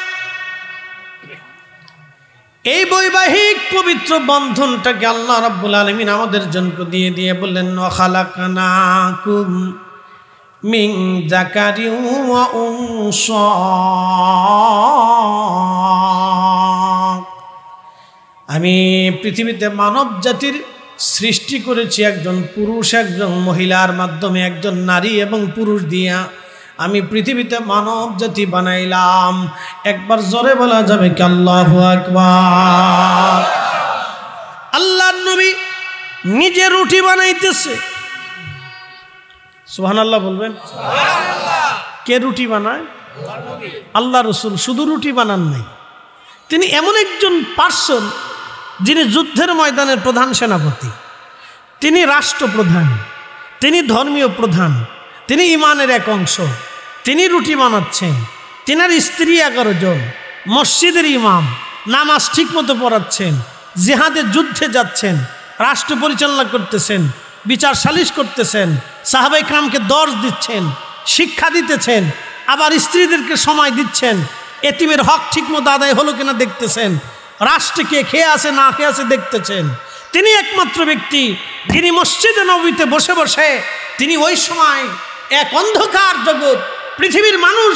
এই বৈবাহিক পবিত্র বন্ধনটাকে আল্লাহ রাব্বুল আলামিন আমাদের জন্য দিয়ে বললেন, ওয়া খালাকনাকুম মিন যাকারিন ওয়া উনসা। আমি পৃথিবীতে মানব জাতির সৃষ্টি করেছি একজন পুরুষ একজন মহিলার মাধ্যমে, একজন নারী এবং পুরুষ দিয়া আমি পৃথিবীতে মানব জাতি বানাইলাম। একবার জোরে বলা যাবে কি আল্লাহু আকবার। আল্লাহর নবী নিজে রুটি বানাইতেছে, সুবহানাল্লাহ বলবেন। কে রুটি বানায়? আল্লাহ রাসূল। শুধু রুটি বানান নাই, তিনি এমন একজন পার্সন যিনি যুদ্ধের ময়দানের প্রধান সেনাপতি, তিনি রাষ্ট্রপ্রধান, তিনি ধর্মীয় প্রধান, তিনি ইমানের এক অংশ। তিনি রুটি বানাচ্ছেন, তিনার স্ত্রী 11 জন, মসজিদের ইমাম, নামাজ ঠিক মতো পড়াচ্ছেন, জিহাদে যুদ্ধে যাচ্ছেন, রাষ্ট্র পরিচালনা করতেছেন, বিচার সালিশ করতেছেন, সাহাবা ইকরামকে দর্শ দিচ্ছেন, শিক্ষা দিতেছেন, আবার স্ত্রীদেরকে সময় দিচ্ছেন, এতিমের হক ঠিক মতো আদায় হলো কিনা দেখতেছেন, রাষ্ট্রকে খেয়ে আছে না খেয়ে আছে দেখতেছেন। তিনি একমাত্র ব্যক্তি যিনি মসজিদে নববীতে বসে বসে তিনি ওই সময় এক অন্ধকার জগৎ, পৃথিবীর মানুষ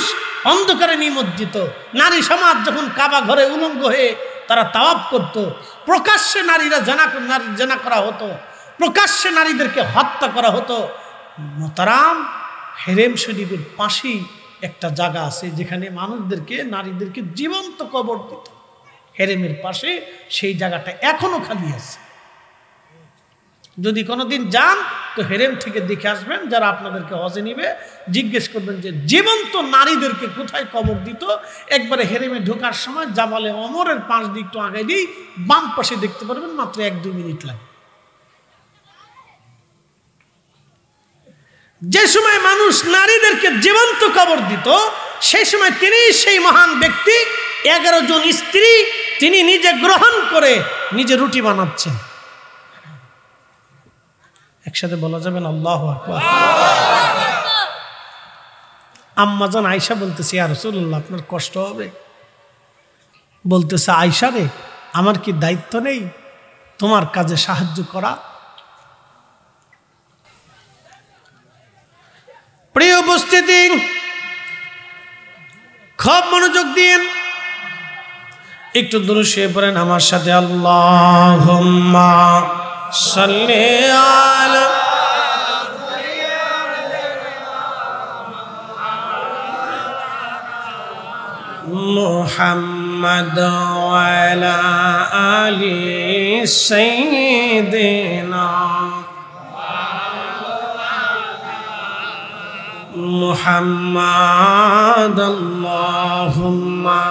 অন্ধকারে নিমজ্জিত, নারী সমাজ যখন কাবা ঘরে উলঙ্গ হয়ে তারা তাওয়াফ করত, প্রকাশ্যে নারীরা জানা করা হতো, প্রকাশ্যে নারীদেরকে হত্যা করা হতো। মোহতারাম, হেরেম শরীফের পাশেই একটা জায়গা আছে যেখানে মানুষদেরকে, নারীদেরকে জীবন্ত কবর দিত। হেরেমের পাশে সেই জায়গাটা এখনো খালি আছে। যদি কোনোদিন যান তো হেরেম থেকে দেখে আসবেন। যারা আপনাদেরকে হজে নিবে জিজ্ঞেস করবেন যে জীবন্ত নারীদেরকে কোথায় কবর দিত। একবারে হেরেমে ঢোকার সময় জাবালে ওমরের পাশ দিয়ে একটু আগে দিয়ে বাম পাশে দেখতে পারবেন, মাত্র 1-2 মিনিট লাগে। যে সময় মানুষ নারীদেরকে জীবন্ত কবর দিত, সেই সময় তিনি সেই মহান ব্যক্তি 11 জন স্ত্রী তিনি নিজে গ্রহণ করে নিজে রুটি বানাচ্ছেন। একসাথে বলা যাবেন আল্লাহু আকবার। আম্মাজান আয়েশা বলতেছে, ইয়া রাসূলুল্লাহ আপনার কষ্ট হবে? বলতেছে, আয়েশা রে, আমার কি দায়িত্ব নেই তোমার কাজে সাহায্য করা? প্রিয় উপস্থিতি, খুব মনোযোগ দিন, একটু দূরে শুয়ে পড়েন আমার সাথে। আল্লাহুম্মা সাল্লি আলা মুহাম্মাদ ওয়া আলা আলি সাইয়্যিদিনা মুহাম্মাদ। আল্লাহুম্মা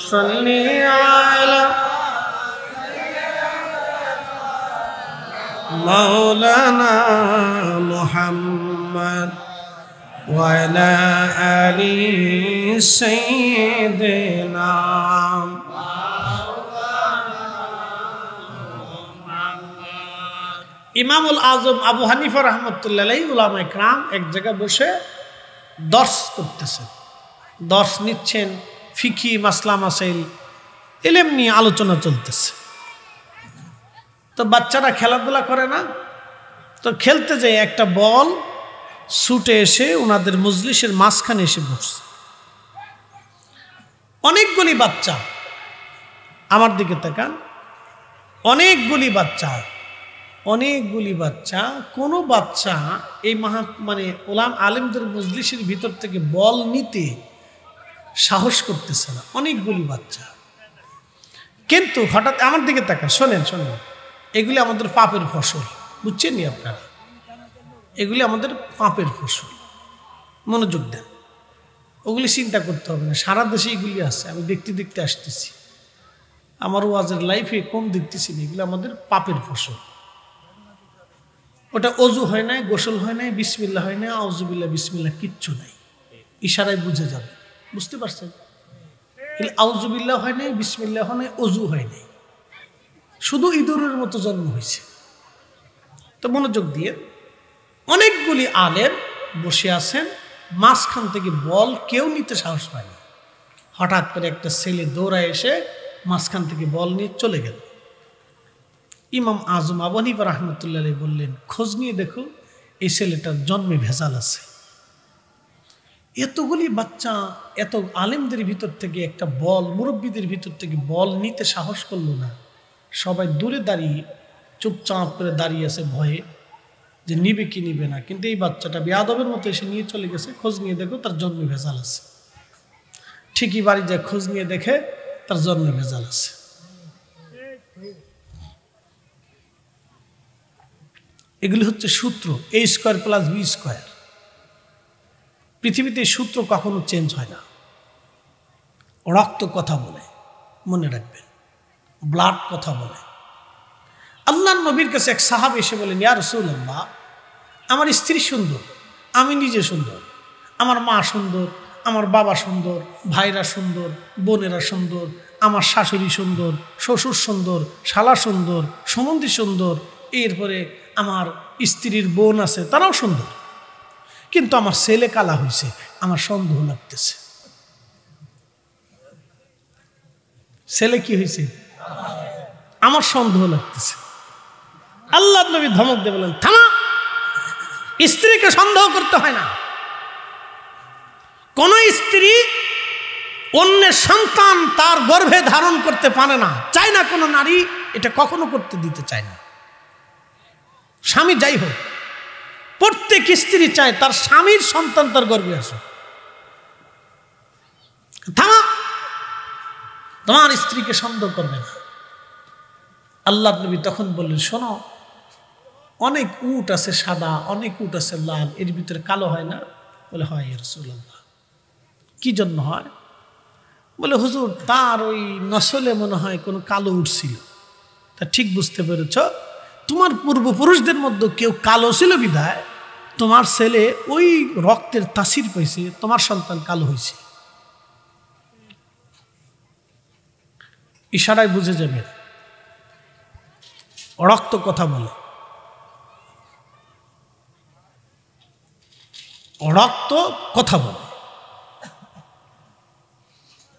সাল্লি আলা মাওলানা মুহাম্মাদ ওয়া আলা আলি সাইয়্যিদিনা। ইমামুল আজম আবু হানিফা রাহমাতুল্লাহ আলাইহি উলামায়ে কেরাম এক জায়গায় বসে দর্শ করতেছেন, দর্শ নিচ্ছেন, ফিকি মাসলা মাসাইল ইলম নিয়ে আলোচনা চলতেছে। তো বাচ্চারা খেলাধুলা করে না, তো খেলতে যেয়ে একটা বল ছুটে এসে ওনাদের মজলিসের মাঝখানে এসে বসছে। অনেকগুলি বাচ্চা, আমার দিকে তাকান, অনেকগুলি বাচ্চা, কোনো বাচ্চা এই মানে ওলাম আলেমদের মজলিসের ভিতর থেকে বল নিতে সাহস করতেছে না, অনেকগুলি বাচ্চা। কিন্তু হঠাৎ আমার দিকে তাকান, শোনেন, এগুলি আমাদের পাপের ফসল, বুঝছেন নি আপনারা? এগুলি আমাদের পাপের ফসল, মনোযোগ দেন। ওগুলি চিন্তা করতে হবে না, সারা দেশে এগুলি আছে, আমি দেখতে আসতেছি, আমার ওয়াজের লাইফে কম দেখতেছি না। এগুলো আমাদের পাপের ফসল। ওটা অজু হয় নাই, গোসল হয় নাই, বিসমিল্লাহ হয় নাই, আউযুবিল্লাহ বিসমিল্লাহ কিচ্ছু নাই, ইশারায় বুঝে যাবে, বুঝতে পারছেন? আউযুবিল্লাহ হয় নাই, বিসমিল্লাহ হয় নাই, অজু হয় নাই, শুধু ইঁদুরের মতো জন্ম হয়েছে। তো মনোযোগ দিয়ে, অনেকগুলি আলেম বসে আছেন, মাঝখান থেকে বল কেউ নিতে সাহস পায় না। হঠাৎ করে একটা ছেলে দৌড়ায় এসে মাঝখান থেকে বল নিয়ে চলে গেল। ইমাম আজম আবু হানিফা রাহমাতুল্লাহ আলাইহি বললেন, খোঁজ নিয়ে দেখো এই ছেলেটার জন্মে ভেজাল আছে। এতগুলি বাচ্চা, এত আলেমদের ভিতর থেকে একটা বল, মুরব্বীদের ভিতর থেকে বল নিতে সাহস করলো না। সবাই দূরে দাঁড়িয়ে চুপচাপ করে দাঁড়িয়ে আছে ভয়ে, যে নিবে কি নিবে না। কিন্তু এই বাচ্চাটা বেয়াদবের মতো এসে নিয়ে চলে গেছে, খোঁজ নিয়ে দেখো তার জন্মে ভেজাল আছে। ঠিকই বাড়ি যায়, খোঁজ নিয়ে দেখে তার জন্মে ভেজাল আছে। এগুলি হচ্ছে সূত্র, এ স্কোয়ার প্লাস বি স্কোয়ার। পৃথিবীতে সূত্র কখনো চেঞ্জ হয় না। রক্ত কথা বলে, মনে রাখবেন, ব্লাড কথা বলে। আল্লাহর নবীর কাছে এক সাহাবী এসে বলেন, ইয়া রাসূলুল্লাহ, আমার স্ত্রী সুন্দর, আমি নিজে সুন্দর, আমার মা সুন্দর, আমার বাবা সুন্দর, ভাইরা সুন্দর, বোনেরা সুন্দর, আমার শাশুড়ি সুন্দর, শ্বশুর সুন্দর, শালা সুন্দর, সম্বন্ধী সুন্দর, এরপরে আমার স্ত্রীর বোন আছে, তারাও সুন্দর, কিন্তু আমার ছেলে কালা হয়েছে, আমার সন্দেহ লাগতেছে। ছেলে কি হয়েছে? আমার সন্দেহ লাগতেছে। আল্লাহ নবী ধমক দিয়ে বলেন, থামা, স্ত্রীকে সন্দেহ করতে হয় না। কোন স্ত্রী অন্যের সন্তান তার গর্ভে ধারণ করতে পারে না, চায় না। কোনো নারী এটা কখনো করতে দিতে চায় না। স্বামী যাই হোক, প্রত্যেক স্ত্রী চায় তার স্বামীর সন্তান তার গর্ভে আসে। থামা, তোমার স্ত্রীকে সন্দেহ করবে না। আল্লাহ নবী তখন বললেন, শোনো, অনেক উট আছে সাদা, অনেক উট আছে লাল, এর ভিতরে কালো হয় না? বলে, হয় ইয়া রাসূলুল্লাহ। কি জন্য হয়? বলে, হুজুর, তার ওই নসলে মনে হয় কোনো কালো উট ছিল। তা ঠিক বুঝতে পেরেছ, তোমার পূর্বপুরুষদের মধ্যে কেউ কালো ছিল বিধায় তোমার ছেলে ওই রক্তের তাসির পেয়েছে, তোমার সন্তান কালো হয়েছে। ইশারায় বুঝে যাবেন, রক্ত কথা বলে, রক্ত কথা বলে।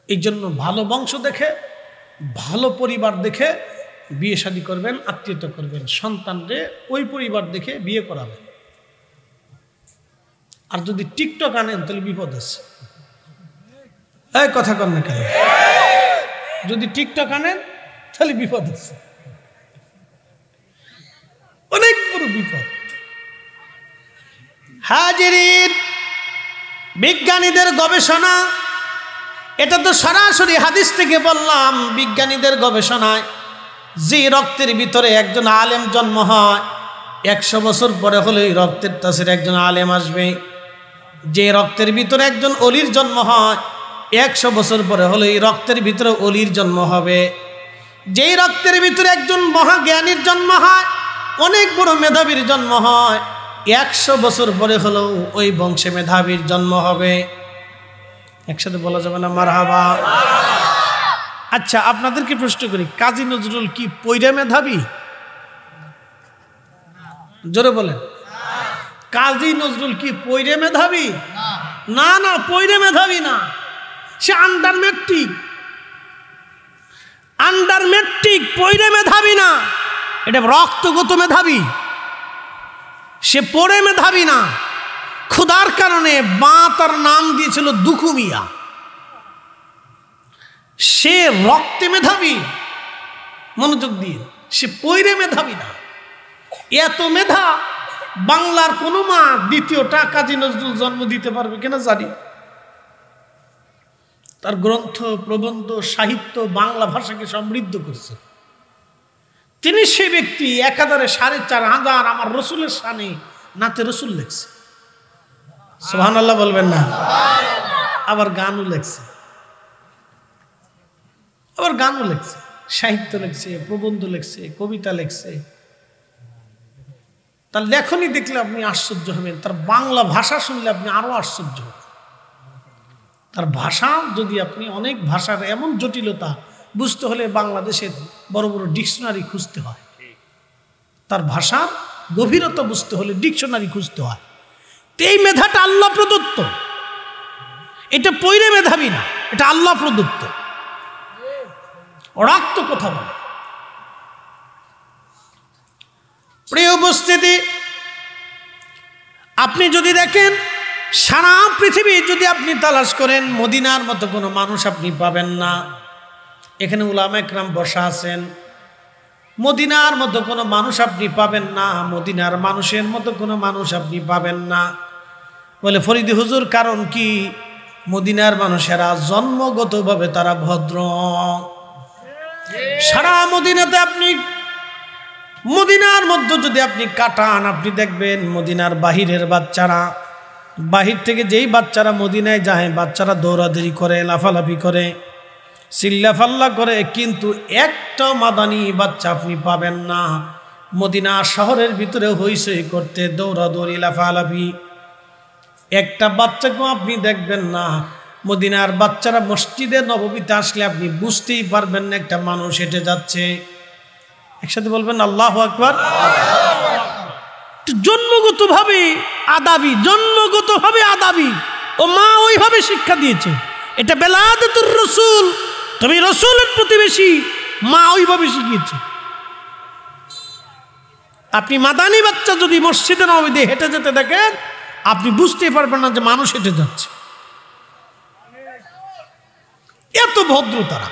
এই জন্য ভালো বংশ দেখে, ভালো পরিবার দেখে বিয়ে শাদী করবেন, আত্মীয়তা করবেন, সন্তানরে ওই পরিবার দেখে বিয়ে করাবেন। আর যদি টিকটক আনেন তাহলে বিপদ আছে। এই কথা কন না কেন? যদি টিকটক আনেন তাহলে বিপদ আছে, অনেক বড় বিপদ। হাজিরিন, বিজ্ঞানীদের গবেষণা, এটা তো সরাসরি হাদিস থেকে বললাম। বিজ্ঞানীদের গবেষণায় যে রক্তের ভিতরে একজন আলেম জন্ম হয়, 100 বছর পরে হলে এই রক্তের তাসির একজন আলেম আসবে। যে রক্তের ভিতরে একজন অলির জন্ম হয়, 100 বছর পরে হলে এই রক্তের ভিতরে অলির জন্ম হবে। যেই রক্তের ভিতরে একজন মহাজ্ঞানীর জন্ম হয়, অনেক বড় মেধাবীর জন্ম হয়, 100 বছর পরে হলেও ওই বংশে মেধাবীর জন্ম হবে। একসাথে বলা যাবে না মারহাবা? আচ্ছা, আপনাদেরকে প্রশ্ন করি, কাজী নজরুল কি পয়রা মেধাবী? জোরে বলেন। কাজী নজরুল কি পয়রা মেধাবী? না না, পয়রা মেধাবী না, সে আন্ডার ম্যাট্রিক। আন্ডার ম্যাট্রিক, পয়রা মেধাবী না, এটা রক্তগত মেধাবী। সে পড়ে মেধাবী না। ক্ষুধার কারণে মা তার নাম দিয়েছিল দুখু মিয়া। সে রক্তে মেধাবী, মনোযোগ দিয়ে, সে পয়রে মেধাবী না। এত মেধা বাংলার কোন মা দ্বিতীয়টা কাজী নজরুল জন্ম দিতে পারবে কিনা জানি। তার গ্রন্থ, প্রবন্ধ, সাহিত্য বাংলা ভাষাকে সমৃদ্ধ করছে। তিনি সে ব্যক্তি একাধারে 4,500 আমার রসুলের শানে নাতে রসুল লেখছে। সুবহানাল্লাহ বলবেন না? আবার গানও লেখছে, আবার গানও লেখছে, সাহিত্য লেখছে, প্রবন্ধ লেখছে, কবিতা লেখছে। তার লেখনী দেখলে আপনি আশ্চর্য হবেন, তার বাংলা ভাষা শুনলে আপনি আরো আশ্চর্য হবেন। তার ভাষা, যদি আপনি অনেক ভাষার এমন জটিলতা বুঝতে হলে বাংলাদেশের বড় বড় ডিকশনারি খুঁজতে হয়। তার ভাষার গভীরতা বুঝতে হলে ডিকশনারি খুঁজতে হয়। এই মেধাটা আল্লাহ প্রদত্ত, এটা পৈরে মেধাবী না, এটা আল্লাহ প্রদত্ত। অরাক্ত কথা বলে। প্রিয় উপস্থিতি, আপনি যদি দেখেন সারা পৃথিবী যদি আপনি তালাশ করেন, মদিনার মতো কোনো মানুষ আপনি পাবেন না। এখানে উলামা একরাম বসা আছেন, মদিনার মতো কোনো মানুষ আপনি পাবেন না, মদিনার মানুষের মতো কোনো মানুষ আপনি পাবেন না। বলে ফরিদি হুজুর কারণ কি? মদিনার মানুষেরা জন্মগতভাবে তারা ভদ্র। সারা মদিনাতে আপনি মদিনার মধ্যে যদি আপনি কাটান, আপনি দেখবেন মদিনার বাহিরের বাচ্চারা, বাহির থেকে যেই বাচ্চারা মদিনায় যায়, বাচ্চারা দৌড়াদৌড়ি করে, লাফালাফি করে, চিল্লাফাল্লা করে, কিন্তু একটাও মাদানি বাচ্চা আপনি পাবেন না মদিনা শহরের ভিতরে হইচই করতে, দৌড়াদৌড়ি, লাফালাফি। একটা বাচ্চাকেও আপনি দেখবেন না। মদিনার বাচ্চারা মসজিদে নববীতে আসলে আপনি বুঝতেই পারবেন না একটা মানুষ হেঁটে যাচ্ছে। একসাথে বলবেন আল্লাহু আকবার। জন্মগতভাবে আদাবি, জন্মগতভাবে আদাবি, ও মা ওইভাবে শিক্ষা দিয়েছে। এটা বেলাদাতুর রাসূল, তুমি রাসূলের প্রতিবেশী, মা ওইভাবে শিখিয়েছে। আপনি মাদানি বাচ্চা যদি মসজিদে নববীতে হেঁটে যেতে দেখেন, আপনি বুঝতে পারবেন না যে মানুষ হেঁটে যাচ্ছে। এত ভদ্র তারা।